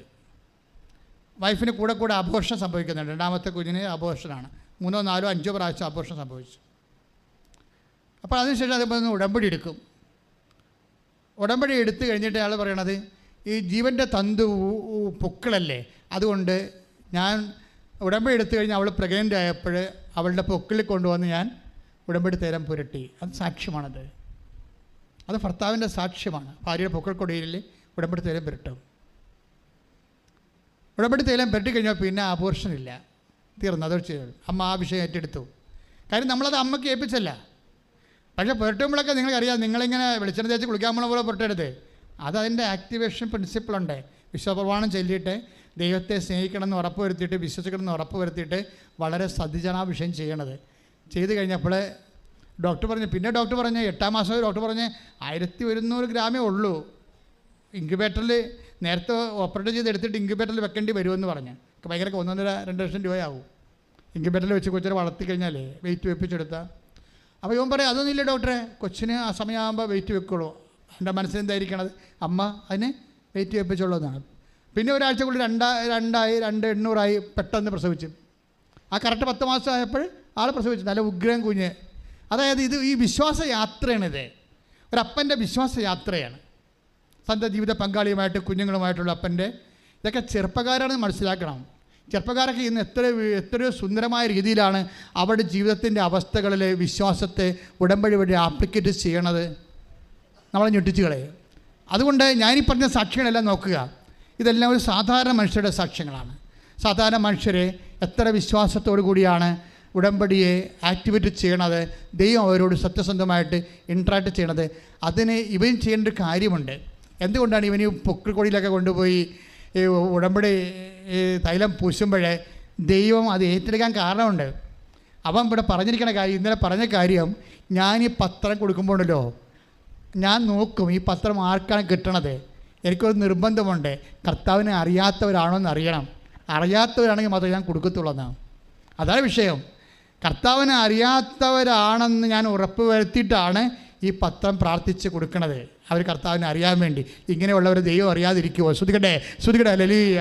വൈഫിന് കൂടെ അബോർഷൻ സംഭവിക്കുന്നുണ്ട്. രണ്ടാമത്തെ കുഞ്ഞിന് അബോർഷനാണ്. 3, 4, 5 പ്രാവശ്യം അബോർഷൻ സംഭവിച്ചു. അപ്പോൾ അതിനുശേഷം അതേപോലെ ഉടമ്പടി എടുക്കും. ഉടമ്പടി എടുത്തു കഴിഞ്ഞിട്ട് അയാൾ പറയണത് ഈ ജീവൻ്റെ തന്തു പൊക്കിളല്ലേ, അതുകൊണ്ട് ഞാൻ ഉടമ്പടി എടുത്തു കഴിഞ്ഞാൽ അവൾ പ്രഗ്നൻ്റ് ആയപ്പോൾ അവളുടെ പൊക്കിളിൽ കൊണ്ടുവന്ന് ഞാൻ ഉടമ്പടി തേരം പുരട്ടി. അത് സാക്ഷ്യമാണത്. അത് ഭർത്താവിൻ്റെ സാക്ഷ്യമാണ്. ഭാര്യയുടെ പൊക്കിൾക്കൊടിയിൽ ഉടമ്പടി തേരം പുരട്ടും. ഉടമ്പടി തേരം പുരട്ടിക്കഴിഞ്ഞാൽ പിന്നെ അബോർഷനില്ല, തീർന്നു. അത് ചെയ്തു. അമ്മ ആ വിഷയം ഏറ്റെടുത്തു. കാര്യം നമ്മളത് അമ്മയ്ക്ക് ഏൽപ്പിച്ചല്ല. പക്ഷേ പുരട്ടുമ്പോഴൊക്കെ നിങ്ങൾക്കറിയാം, നിങ്ങളിങ്ങനെ വെളിച്ചെണ്ണ തേച്ച് കുളിക്കാൻ പോലെ പുരട്ടരുത്. അതതിൻ്റെ ആക്ടിവേഷൻ പ്രിൻസിപ്പിളുണ്ട്. വിശ്വപ്രമാണം ചൊല്ലിയിട്ട് ദൈവത്തെ സ്നേഹിക്കണമെന്ന് ഉറപ്പ് വരുത്തിയിട്ട് വിശ്വസിക്കണമെന്ന് ഉറപ്പ് വരുത്തിയിട്ട് വളരെ സദ്യജനാഭിഷേകം ചെയ്യണത്. ചെയ്ത് കഴിഞ്ഞപ്പോൾ ഡോക്ടർ പറഞ്ഞു, പിന്നെ ഡോക്ടർ പറഞ്ഞ് 8-ാം മാസം ഡോക്ടർ പറഞ്ഞ് 1100 ഗ്രാമേ ഉള്ളൂ. ഇൻക്യുബേറ്ററിൽ നേരത്തെ ഓപ്പറേറ്റ് ചെയ്ത് എടുത്തിട്ട് ഇൻക്യുബേറ്ററിൽ വെക്കേണ്ടി വരുമെന്ന് പറഞ്ഞ് ഭയങ്കര 1.5-2 ലക്ഷം രൂപയാവും. ഇൻക്യുബേറ്ററിൽ വെച്ച് കൊച്ചിനെ വളർത്തി കഴിഞ്ഞാലേ വെയിറ്റ് വെപ്പിച്ചെടുത്താൽ. അപ്പോൾ ഇവൻ പറയും അതൊന്നുമില്ല ഡോക്ടറെ, കൊച്ചിന് ആ സമയമാകുമ്പോൾ വെയിറ്റ് വെക്കുള്ളൂ. എൻ്റെ മനസ്സിലെന്തായിരിക്കണത്, അമ്മ അതിന് വെയിറ്റ് വെപ്പിച്ചുള്ളൂ എന്നാണ്. പിന്നെ ഒരാഴ്ചക്കുള്ളിൽ 2,800 പെട്ടെന്ന് പ്രസവിച്ചു. ആ കറക്റ്റ് 10 മാസം ആയപ്പോൾ ആൾ പ്രസവിച്ചു, നല്ല ഉഗ്രൻ കുഞ്ഞ്. അതായത് ഈ വിശ്വാസ യാത്രയാണിത്, ഒരപ്പൻ്റെ വിശ്വാസ യാത്രയാണ്. സ്വന്തം ജീവിത പങ്കാളിയുമായിട്ട് കുഞ്ഞുങ്ങളുമായിട്ടുള്ള അപ്പൻ്റെ. ഇതൊക്കെ ചെറുപ്പക്കാരാണ് മനസ്സിലാക്കണം. ചെറുപ്പക്കാരൊക്കെ ഇന്ന് എത്രയോ സുന്ദരമായ രീതിയിലാണ് അവരുടെ ജീവിതത്തിൻ്റെ അവസ്ഥകളിൽ വിശ്വാസത്തെ ഉടമ്പടി വഴി ആപ്ലിക്കേറ്റ് ചെയ്യണത്. നമ്മളെ ഞെട്ടിച്ച് കളയും. അതുകൊണ്ട് ഞാനീ പറഞ്ഞ സാക്ഷ്യങ്ങളെല്ലാം നോക്കുക, ഇതെല്ലാം ഒരു സാധാരണ മനുഷ്യരുടെ സാക്ഷ്യങ്ങളാണ്. സാധാരണ മനുഷ്യരെ എത്ര വിശ്വാസത്തോടു കൂടിയാണ് ഉടമ്പടിയെ ആക്ടിവേറ്റ് ചെയ്യണത്, ദൈവം അവരോട് സത്യസന്ധമായിട്ട് ഇൻട്രാക്ട് ചെയ്യണത്. അതിന് ഇവൻ ചെയ്യേണ്ട ഒരു കാര്യമുണ്ട്. എന്തുകൊണ്ടാണ് ഇവന് പൊക്കിൾക്കൊടിയിലൊക്കെ കൊണ്ടുപോയി ഈ ഉടമ്പടി തൈലം പൂശുമ്പോഴേ ദൈവം അത് ഏറ്റെടുക്കാൻ കാരണമുണ്ട്. അവൻ ഇവിടെ പറഞ്ഞിരിക്കുന്ന കാര്യം, ഇന്നലെ പറഞ്ഞ കാര്യം, ഞാൻ ഈ പത്രം കൊടുക്കുമ്പോഴല്ലോ ഞാൻ നോക്കും ഈ പത്രം ആർക്കാണ് കിട്ടണത്. എനിക്കൊരു നിർബന്ധമുണ്ട്, കർത്താവിനെ അറിയാത്തവരാണോ എന്ന് അറിയണം. അറിയാത്തവരാണെങ്കിൽ മാത്രമേ ഞാൻ കൊടുക്കത്തുള്ളൂ എന്നാണ്. അതാണ് വിഷയം. കർത്താവിനെ അറിയാത്തവരാണെന്ന് ഞാൻ ഉറപ്പ് വരുത്തിയിട്ടാണ് ഈ പത്രം പ്രാർത്ഥിച്ച് കൊടുക്കണത്. അവർ കർത്താവിനെ അറിയാൻ വേണ്ടി. ഇങ്ങനെയുള്ളവർ ദൈവം അറിയാതിരിക്കുമോ? ശ്രുതികട്ടെ ഹല്ലേലൂയ.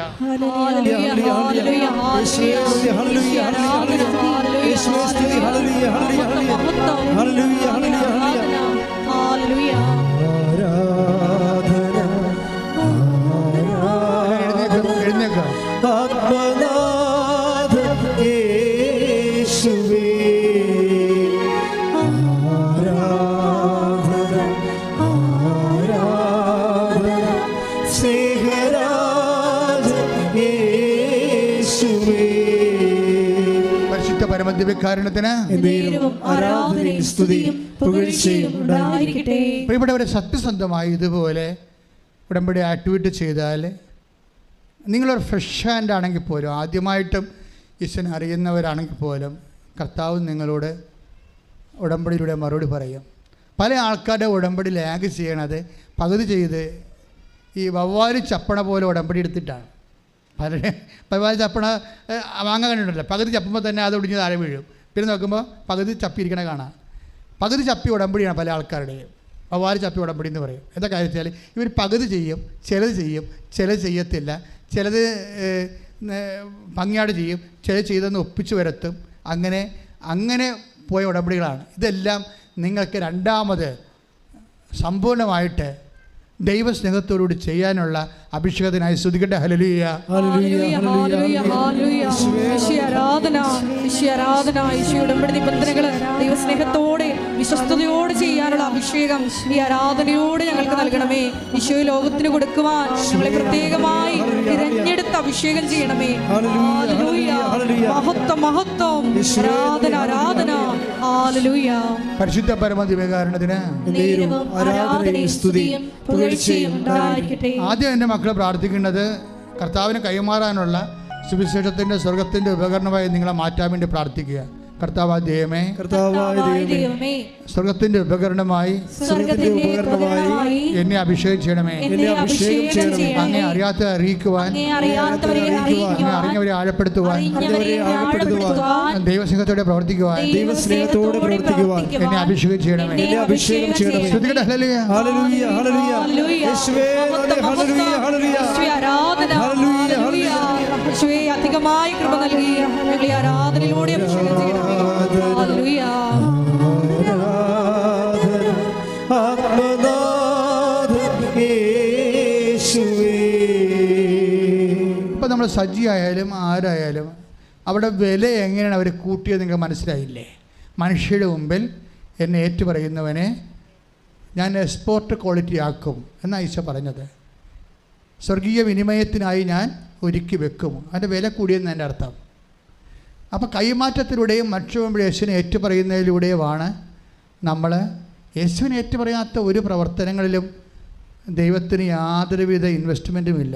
പ്രിയപ്പെട്ടവരെ, സത്യസന്ധമായി ഇതുപോലെ ഉടമ്പടി ആക്ടിവേറ്റ് ചെയ്താൽ നിങ്ങളൊരു ഫ്രഷ് ഹാൻഡ് ആണെങ്കിൽ പോലും, ആദ്യമായിട്ടും ഈശ്വരനെ അറിയുന്നവരാണെങ്കിൽ പോലും, കർത്താവ് നിങ്ങളോട് ഉടമ്പടിയിലൂടെ മറുപടി പറയും. പല ആൾക്കാരുടെ ഉടമ്പടി ലാഗ് ചെയ്യണത് പകുതി ചെയ്ത് ഈ വവ്വാല് ചപ്പണ പോലെ ഉടമ്പടി എടുത്തിട്ടാണ്. വവ്വാല് ചപ്പണ വാങ്ങാൻ കണ്ടിട്ടുണ്ടല്ലോ, പകുതി ചപ്പുമ്പോൾ തന്നെ അത് ഒടിഞ്ഞ് താഴെ വീഴും. പിന്നെ നോക്കുമ്പോൾ പകുതി ചപ്പിയിരിക്കണ കാണാം. പകുതി ചപ്പി ഉടമ്പടിയാണ് പല ആൾക്കാരുടെയും. വവ്വാല് ചപ്പി ഉടമ്പടി എന്ന് പറയും. എന്താ കാര്യം വെച്ചാൽ ഇവർ പകുതി ചെയ്യും, ചിലത് ചെയ്യും, ചിലത് ചെയ്യത്തില്ല, ചിലത് ഭംഗിയാട് ചെയ്യും, ചിലത് ചെയ്തെന്ന് ഒപ്പിച്ച് വരത്തും. അങ്ങനെ പോയ ഉടമ്പടികളാണ്. ഇതെല്ലാം നിങ്ങൾക്ക് രണ്ടാമത് സമ്പൂർണ്ണമായിട്ട് ദൈവസ്നേഹത്തോടുകൂടി ചെയ്യാനുള്ള അഭിഷേകത്തിനായി സ്തുതിക്കട്ടെ. ഹല്ലേലൂയ. ഉടമ്പടി നിബന്ധനകൾ ദൈവസ്നേഹത്തോടെ വിശ്വസ്തയോടെ ചെയ്യാനുള്ള അഭിഷേകം ഈ ആരാധനയോടെ ഞങ്ങൾക്ക് നൽകണമേ. ഈശോ ലോകത്തിന് കൊടുക്കുവാൻ ഞങ്ങളെ പ്രത്യേകമായി തിരഞ്ഞെടുത്ത് അഭിഷേകം ചെയ്യണമേ. മഹത്വം മഹത്വം, ആരാധന ആരാധന. ഹല്ലേലൂയ. പരിശുദ്ധ പരമദിവ്യകാരുണ്യത്തിന് ആരാധനയും സ്തുതിയും പുകഴ്ചയും ഉണ്ടായിരിക്കട്ടെ. ആദ്യം എൻ്റെ മക്കൾ പ്രാർത്ഥിക്കേണ്ടത് കർത്താവിന് കൈമാറാനുള്ള സുവിശേഷത്തിൻ്റെ സ്വർഗത്തിൻ്റെ ഉപകരണമായി നിങ്ങളെ മാറ്റാൻ വേണ്ടി പ്രാർത്ഥിക്കുക. കർത്താവായ ദൈവമേ, സ്വർഗത്തിന്റെ ഉപകരണമായി എന്നെ അഭിഷേകം ചെയ്യണമേ. അങ്ങേ അറിയാത്ത അറിയിക്കുവാൻ, അറിഞ്ഞവരെ ആഴപ്പെടുത്തുവാൻ, ദൈവസ്നേഹത്തോടെ പ്രവർത്തിക്കുവാൻ എന്നെ അഭിഷേകം ചെയ്യണമേ. അധികമായി കൃപ നൽകി ഞങ്ങളെ ആരാധനയിലൂടെ അഭിഷേകം ചെയ്യണമേ. ഇപ്പം നമ്മൾ സജ്ജിയായാലും ആരായാലും അവിടെ വില എങ്ങനെയാണ് അവർ കൂട്ടിയത് നിങ്ങൾക്ക് മനസ്സിലായില്ലേ? മനുഷ്യരുടെ മുമ്പിൽ എന്നെ ഏറ്റുപറയുന്നവനെ ഞാൻ എക്സ്പോർട്ട് ക്വാളിറ്റി ആക്കും എന്നാണ് ഈശോ പറഞ്ഞത്. സ്വർഗീയ വിനിമയത്തിനായി ഞാൻ ഒരുക്കി വെക്കും. അതിൻ്റെ വില കൂടിയെന്ന് എൻ്റെ അർത്ഥം. അപ്പോൾ കൈമാറ്റത്തിലൂടെയും മറ്റുമ്പോൾ യേശുവിനെ ഏറ്റുപറയുന്നതിലൂടെയുമാണ് നമ്മൾ യേശുവിനെ ഏറ്റുപറയാത്ത ഒരു പ്രവർത്തനങ്ങളിലും ദൈവത്തിന് യാതൊരുവിധ ഇൻവെസ്റ്റ്മെൻറ്റും ഇല്ല.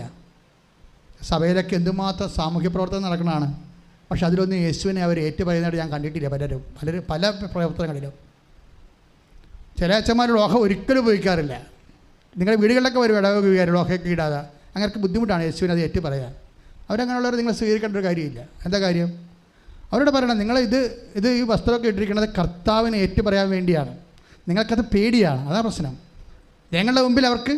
സഭയിലൊക്കെ എന്തുമാത്രം സാമൂഹ്യ പ്രവർത്തനം നടക്കുന്നതാണ്. പക്ഷെ അതിലൊന്നും യേശുവിനെ അവർ ഏറ്റുപറയുന്നതായിട്ട് ഞാൻ കണ്ടിട്ടില്ല. പല പ്രവർത്തനങ്ങളിലും ചില അച്ഛന്മാർ ലോഹ ഒരിക്കലും ഉപയോഗിക്കാറില്ല. നിങ്ങളുടെ വീടുകളിലൊക്കെ വരും ഇടവക വികാരം ലോഹയൊക്കെ ഇടാതെ. അങ്ങനെ ബുദ്ധിമുട്ടാണ് യേശുവിനെ അത് ഏറ്റു പറയാൻ. അവരങ്ങനെയുള്ളവർ നിങ്ങൾ സ്വീകരിക്കേണ്ട ഒരു കാര്യമില്ല. എന്താ കാര്യം? അവരോട് പറയണം, നിങ്ങൾ ഇത് ഈ വസ്ത്രമൊക്കെ ഇട്ടിരിക്കുന്നത് കർത്താവിനെ ഏറ്റു പറയാൻ വേണ്ടിയാണ്. നിങ്ങൾക്കത് പേടിയാണ്, അതാണ് പ്രശ്നം. ഞങ്ങളുടെ മുമ്പിൽ അവർക്ക്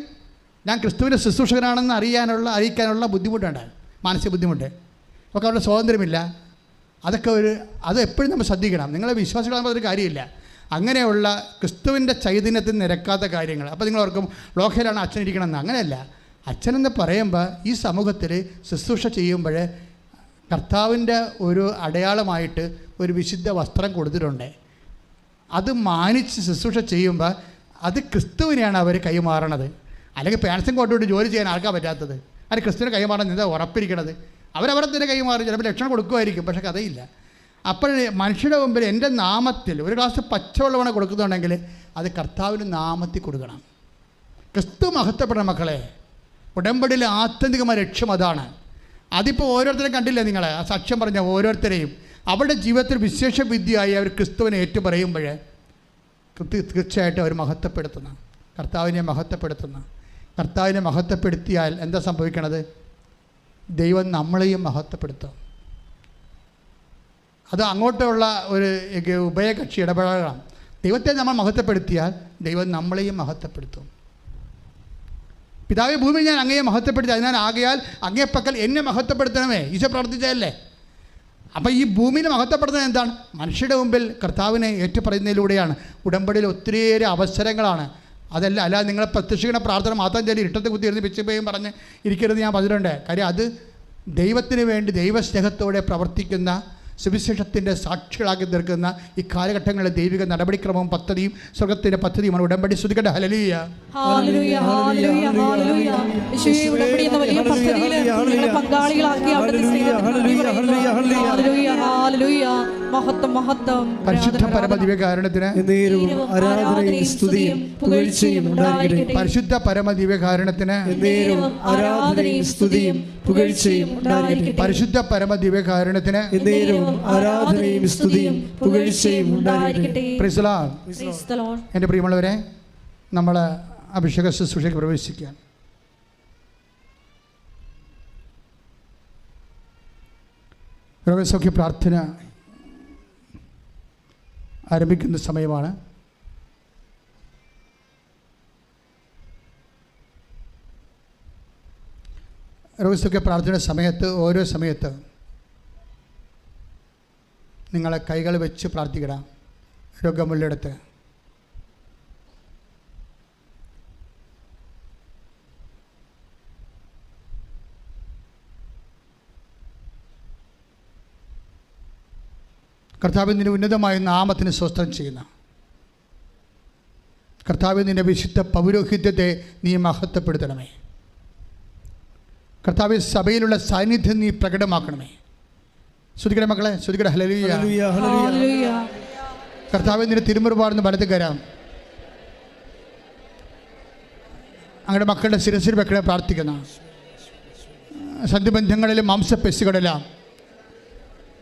ഞാൻ ക്രിസ്തുവിൻ്റെ ശുശ്രൂഷകനാണെന്ന് അറിയിക്കാനുള്ള ബുദ്ധിമുട്ടുണ്ട്, മാനസിക ബുദ്ധിമുട്ട്. ഒക്കെ അവരുടെ സ്വാതന്ത്ര്യമില്ല. അതൊക്കെ അത് എപ്പോഴും നമ്മൾ ശ്രദ്ധിക്കണം. നിങ്ങളെ വിശ്വാസികളാകുമ്പോൾ അതൊരു കാര്യമില്ല. അങ്ങനെയുള്ള ക്രിസ്തുവിൻ്റെ ചൈതന്യത്തിൽ നിരക്കാത്ത കാര്യങ്ങൾ. അപ്പോൾ നിങ്ങൾ ഓർക്കും ലോകയിലാണ് അച്ഛൻ ഇരിക്കണമെന്ന്. അങ്ങനെയല്ല. അച്ഛനെന്ന് പറയുമ്പോൾ ഈ സമൂഹത്തിൽ ശുശ്രൂഷ ചെയ്യുമ്പോൾ കർത്താവിൻ്റെ ഒരു അടയാളമായിട്ട് ഒരു വിശുദ്ധ വസ്ത്രം കൊടുത്തിട്ടുണ്ട്. അത് മാനിച്ച് ശുശ്രൂഷ ചെയ്യുമ്പോൾ അത് ക്രിസ്തുവിനെയാണ് അവർ കൈമാറണത്. അല്ലെങ്കിൽ പാൻസും കോട്ടോട്ട് ജോലി ചെയ്യാൻ ആർക്കാണ് പറ്റാത്തത്? അത് ക്രിസ്തുവിനെ കൈമാറാൻ എന്താ ഉറപ്പിരിക്കണത്? അവരവരെ തന്നെ കൈമാറി, ചിലപ്പോൾ ലക്ഷണം കൊടുക്കുമായിരിക്കും, പക്ഷേ കഥയില്ല. അപ്പോൾ മനുഷ്യരുടെ മുമ്പിൽ എൻ്റെ നാമത്തിൽ ഒരു ഗ്ലാസ് പച്ചവെള്ളമാണ് കൊടുക്കുന്നുണ്ടെങ്കിൽ അത് കർത്താവിന് നാമത്തിൽ കൊടുക്കണം. ക്രിസ്തു മഹത്വപ്പെടണം മക്കളെ. ഉടമ്പടിയിലെ ആത്യന്തികമായ ലക്ഷ്യം അതാണ്. അതിപ്പോൾ ഓരോരുത്തരെയും കണ്ടില്ലേ നിങ്ങൾ? ആ സാക്ഷ്യം പറഞ്ഞ ഓരോരുത്തരെയും അവരുടെ ജീവിതത്തിൽ വിശേഷ വിദ്യയായി അവർ ക്രിസ്തുവിനെ ഏറ്റുപറയുമ്പോൾ തീർച്ചയായിട്ടും അവർ മഹത്വപ്പെടുത്തുന്ന കർത്താവിനെ മഹത്വപ്പെടുത്തിയാൽ എന്താ സംഭവിക്കണത്? ദൈവം നമ്മളെയും മഹത്വപ്പെടുത്തും. അത് അങ്ങോട്ടുള്ള ഒരു ഉഭയകക്ഷി ഇടപെടലാണ്. ദൈവത്തെ നമ്മൾ മഹത്വപ്പെടുത്തിയാൽ ദൈവം നമ്മളെയും മഹത്വപ്പെടുത്തും. പിതാവേ, ഭൂമിയിൽ ഞാൻ അങ്ങയെ മഹത്വപ്പെടുത്തി, അതിനാൽ ആകയാൽ അങ്ങേപ്പക്കൽ എന്നെ മഹത്വപ്പെടുത്തണമേ. ഈശോ പ്രവർത്തിച്ചതല്ലേ? അപ്പോൾ ഈ ഭൂമിയിൽ മഹത്വപ്പെടുത്തുന്നത് എന്താണ്? മനുഷ്യരുടെ മുമ്പിൽ കർത്താവിനെ ഏറ്റുപറയുന്നതിലൂടെയാണ്. ഉടമ്പടിയിൽ ഒത്തിരിയേറെ അവസരങ്ങളാണ്. അതല്ല, അല്ലാതെ നിങ്ങളെ പ്രത്യക്ഷിക്കുന്ന പ്രാർത്ഥന മാത്രം ചെല്ലി ഇട്ടത്തെ കുത്തിയിരുന്ന് പിച്ചുപയും പറഞ്ഞ് ഇരിക്കരുത് ഞാൻ പറഞ്ഞിട്ടുണ്ട്. കാര്യം അത് ദൈവത്തിന് വേണ്ടി ദൈവസ്നേഹത്തോടെ പ്രവർത്തിക്കുന്ന സുവിശേഷത്തിൻ്റെ സാക്ഷികളാക്കി തീർക്കുന്ന ഈ കാലഘട്ടങ്ങളിലെ ദൈവിക നടപടിക്രമവും പദ്ധതിയും സ്വർഗത്തിൻ്റെ പദ്ധതിയുമാണ് ഉടമ്പടി. സ്തുതിക്കട്ടെ. ഹല്ലേലൂയ. പരിശുദ്ധ പരമദിവ്യകാരുണ്യത്തിന് പരിശുദ്ധ പരമദിവ്യകാരുണ്യത്തിന് പരിശുദ്ധ പരമദിവ്യകാരുണ്യത്തിന് ആരാധനയും സ്തുതിയും പുകഴ്ചയും ഉണ്ടായിരിക്കട്ടെ. Praise the Lord. എൻ്റെ പ്രിയമുള്ളവരെ, നമ്മൾ അഭിഷേക ശുശ്രൂഷയ്ക്ക് പ്രവേശിക്കാൻ രോഗസൗഖ്യ പ്രാർത്ഥന ആരംഭിക്കുന്ന സമയമാണ്. രോഗസൗഖ്യ പ്രാർത്ഥന സമയത്ത് ഓരോ സമയത്ത് നിങ്ങളെ കൈകൾ വെച്ച് പ്രാർത്ഥിക്കണം. രോഗമുള്ളിടത്ത് കർത്താവിൻ്റെ ഉന്നതമായ നാമത്തിന് സ്വസ്ത്രം ചെയ്യുന്ന കർത്താവ്, നിൻ്റെ വിശുദ്ധ പൗരോഹിത്യത്തെ നീ മഹത്വപ്പെടുത്തണമേ. കർത്താവ്, സഭയിലുള്ള സാന്നിധ്യം നീ പ്രകടമാക്കണമേ. ശ്രുതിക്കട്ടെ മക്കളെ, ശ്രുതിക്കട്ടെ. ഹല്ലേലൂയ. കർത്താവ്, നിന്റെ തിരുമുറുപാടുന്ന വലത്ത് കരാം അങ്ങയുടെ മക്കളുടെ ശിരസിൽ വെക്കണേ പ്രാർത്ഥിക്കുന്ന സന്ധിബന്ധങ്ങളിലും മാംസപെശികളിലും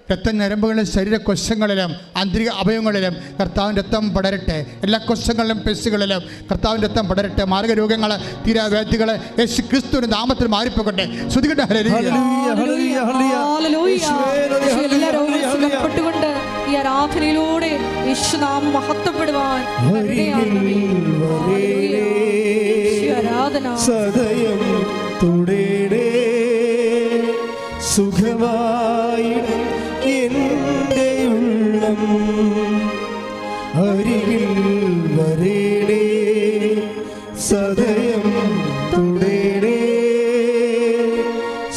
രക്തഞരമ്പുകളിലും ശരീരക്കൊശങ്ങളിലും ആന്തരിക അവയവങ്ങളിലും കർത്താവിൻ്റെ രക്തം പടരട്ടെ. എല്ലാ കൊശങ്ങളിലും പെശുകളിലും കർത്താവിൻ്റെ രക്തം പടരട്ടെ. മാർഗരോഗങ്ങൾ, തീരാവ്യാധികൾ യേശു ക്രിസ്തുവിന്റെ നാമത്തിൽ മാറിപ്പോകട്ടെ. ശ്രുതിക്കട്ടെ. സുഖപ്പെട്ടുകൊണ്ട് ഈ ആരാധനയിലൂടെ യേശുനാമം മഹത്വപ്പെടുവാൻ ആരാധന സദയം തുടരേ സുഖമായി എൻ്റെ ഉള്ളം അരികിൽ വരേണേ സദയം തുടരേ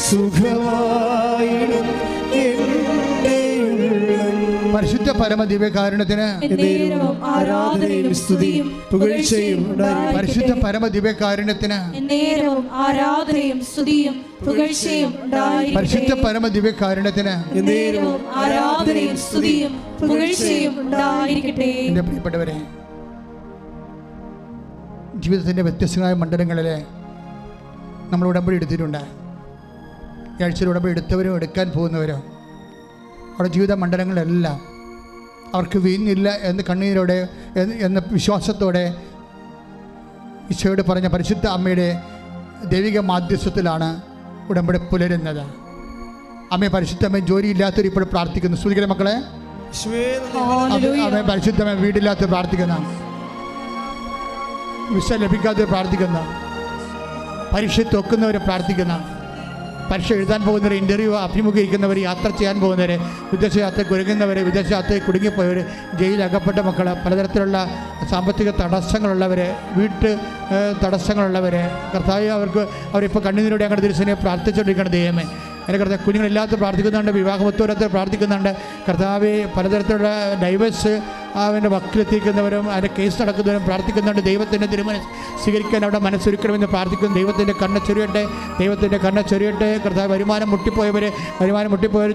സുഖമായി എൻ്റെ ഉള്ളം. പരിശുദ്ധ പരമദിവ്യകാരുണ്യത്തിന് ആരാധനയും സ്തുതിയും പുകഴ്ചയും പരിശുദ്ധ പരമദിവ്യകാരുണ്യത്തിന് ആരാധനയും സ്തുതിയും പുകഴ്ചയും പരിശുദ്ധ പരമദിവ്യകാരുണ്യത്തിന് ആരാധനയും സ്തുതിയും പുകഴ്ചയും ഉണ്ടായിരിക്കട്ടെ. എൻ്റെ പ്രിയപ്പെട്ടവരെ, ജീവിതത്തിൻ്റെ വ്യത്യസ്തങ്ങളായ മണ്ഡലങ്ങളിൽ നമ്മൾ ഉടമ്പടി എടുത്തിട്ടുണ്ട്. ഈ ആഴ്ചയിൽ ഉടമ്പടി എടുത്തവരും എടുക്കാൻ പോകുന്നവരും അവരുടെ ജീവിത മണ്ഡലങ്ങളിലെല്ലാം അവർക്ക് വീഞ്ഞില്ല എന്ന് കണ്ണീരോടെ എന്ന വിശ്വാസത്തോടെ ഈശോയോട് പറഞ്ഞ പരിശുദ്ധ അമ്മയുടെ ദൈവിക മാധ്യസ്ഥത്തിലാണ് ഉടമ്പടി പുലരുന്നത്. അമ്മേ പരിശുദ്ധമേ, ജോലിയില്ലാത്തവർ ഇപ്പോൾ പ്രാർത്ഥിക്കുന്നു. സ്തുതിക്കണ മക്കളെ. അമ്മേ പരിശുദ്ധമേ, വീടില്ലാത്തവർ പ്രാർത്ഥിക്കുന്ന, വിസ ലഭിക്കാത്തവർ പ്രാർത്ഥിക്കുന്ന, പരീക്ഷ തോക്കുന്നവരെ പ്രാർത്ഥിക്കുന്ന, പരീക്ഷ എഴുതാൻ പോകുന്നവർ, ഇൻ്റർവ്യൂ അഭിമുഖീകരിക്കുന്നവർ, യാത്ര ചെയ്യാൻ പോകുന്നവർ, വിദേശയാത്രയ്ക്ക് ഒരുങ്ങുന്നവർ, വിദേശയാത്രയിൽ കുടുങ്ങിപ്പോയവർ, ജയിലകപ്പെട്ട മക്കൾ, പലതരത്തിലുള്ള സാമ്പത്തിക തടസ്സങ്ങളുള്ളവർ, വീട്ട് തടസ്സങ്ങളുള്ളവർ, കർത്താവ് അവരിപ്പോൾ കണ്ണുനീരോടെ ഞങ്ങളുടെ തിരുസനെ പ്രാർത്ഥിച്ചുകൊണ്ടിരിക്കണം. ദൈവമേ, എൻ്റെ കർത്താവ് കുഞ്ഞുങ്ങളില്ലാത്ത പ്രാർത്ഥിക്കുന്നുണ്ട്, വിവാഹമൊത്തോരത്ത് പ്രാർത്ഥിക്കുന്നുണ്ട്. കർത്താവ് പലതരത്തിലുള്ള ഡൈവേഴ്സ് അവൻ്റെ വക്കിലെത്തിക്കുന്നവരും അതിൻ്റെ കേസ് നടക്കുന്നവരും പ്രാർത്ഥിക്കുന്നുണ്ട്. ദൈവത്തിൻ്റെ തിരുമനസ് സ്വീകരിക്കാൻ അവിടെ മനസ്സൊരുക്കണമെന്ന് പ്രാർത്ഥിക്കുന്നു. ദൈവത്തിൻ്റെ കണ്ണ് ചൊരിയട്ടെ, ദൈവത്തിൻ്റെ കണ്ണ് ചൊരിയട്ടെ. കർത്താവ് വരുമാനം മുട്ടിപ്പോയവർ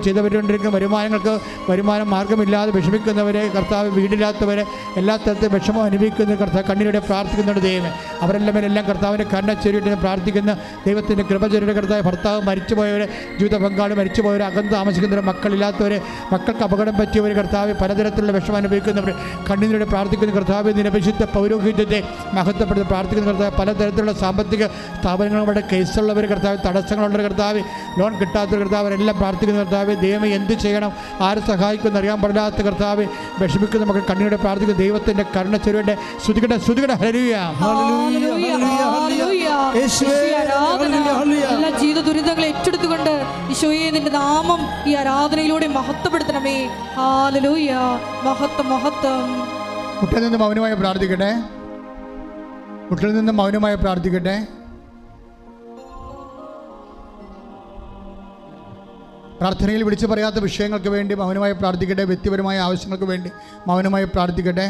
ചെയ്തവരുകൊണ്ടിരിക്കുന്ന വരുമാനം മാർഗമില്ലാതെ വിഷമിക്കുന്നവരെ, കർത്താവ് വീടില്ലാത്തവർ, എല്ലാ തരത്തിലും വിഷമം അനുഭവിക്കുന്ന കർത്താവ് കണ്ണിലൂടെ പ്രാർത്ഥിക്കുന്നുണ്ട്. ദൈവം അവരെല്ലാം കർത്താവിൻ്റെ കണ്ണ് ചൊരിയിട്ട് പ്രാർത്ഥിക്കുന്ന ദൈവത്തിൻ്റെ കൃപ ചൊരിയുടെ കർത്താവ്, ഭർത്താവ് മരിച്ചുപോയവർ, ജീവിത പങ്കാളി മരിച്ചുപോയവർ, അകന്ന് താമസിക്കുന്നവർ, മക്കളില്ലാത്തവർ, മക്കൾക്ക് അപകടം പറ്റിയവർ, കർത്താവ് പലതരത്തിലുള്ള വിഷമം അനുഭവിക്കുന്നവർ കണ്ണിലൂടെ പ്രാർത്ഥിക്കുന്ന കർത്താവ്, നിരപരിശുദ്ധ പൗരോഹിത്യത്തെ മഹത്വപ്പെടുത്തി പ്രാർത്ഥിക്കുന്ന കർത്താവ്, പലതരത്തിലുള്ള സാമ്പത്തിക സ്ഥാപനങ്ങളുടെ കേസുള്ളവർ, കർത്താവ് തടസ്സങ്ങളുള്ളവർ, കർത്താവ് ലോൺ കിട്ടാത്തവർ, കർത്താവ് അവരെല്ലാം പ്രാർത്ഥിക്കുന്ന കർത്താവ്, ദൈവമേ എന്ത് ചെയ്യണം, ആര് സഹായിക്കുമെന്ന് അറിയാൻ പാടില്ലാത്ത കർത്താവ്, വിഷമിക്കുന്ന മക്കൾ കണ്ണിലൂടെ പ്രാർത്ഥിക്കുന്ന ദൈവത്തിൻ്റെ കരുണ ചൊരിയട്ടെ. സ്തുതിക്കട്ടെ. ഹല്ലേലൂയ. എല്ലാ ജീവിത ദുരിതങ്ങളെ ഏറ്റെടുത്തുകൊണ്ട് ഈശോയെ നിന്റെ നാമം ഈ ആരാധനയിലൂടെ മഹത്വപ്പെടുത്തണമേ. ഹല്ലേലൂയ. മഹത്വം. മുട്ടിൽ നിന്ന് മൗനമായി പ്രാർത്ഥിക്കട്ടെ. മുട്ടിൽ നിന്ന് മൗനമായി പ്രാർത്ഥിക്കട്ടെ. പ്രാർത്ഥനയിൽ വിളിച്ചു പറയാത്ത വിഷയങ്ങൾക്ക് വേണ്ടി മൗനമായി പ്രാർത്ഥിക്കട്ടെ. വ്യക്തിപരമായ ആവശ്യങ്ങൾക്ക് വേണ്ടി മൗനമായി പ്രാർത്ഥിക്കട്ടെ.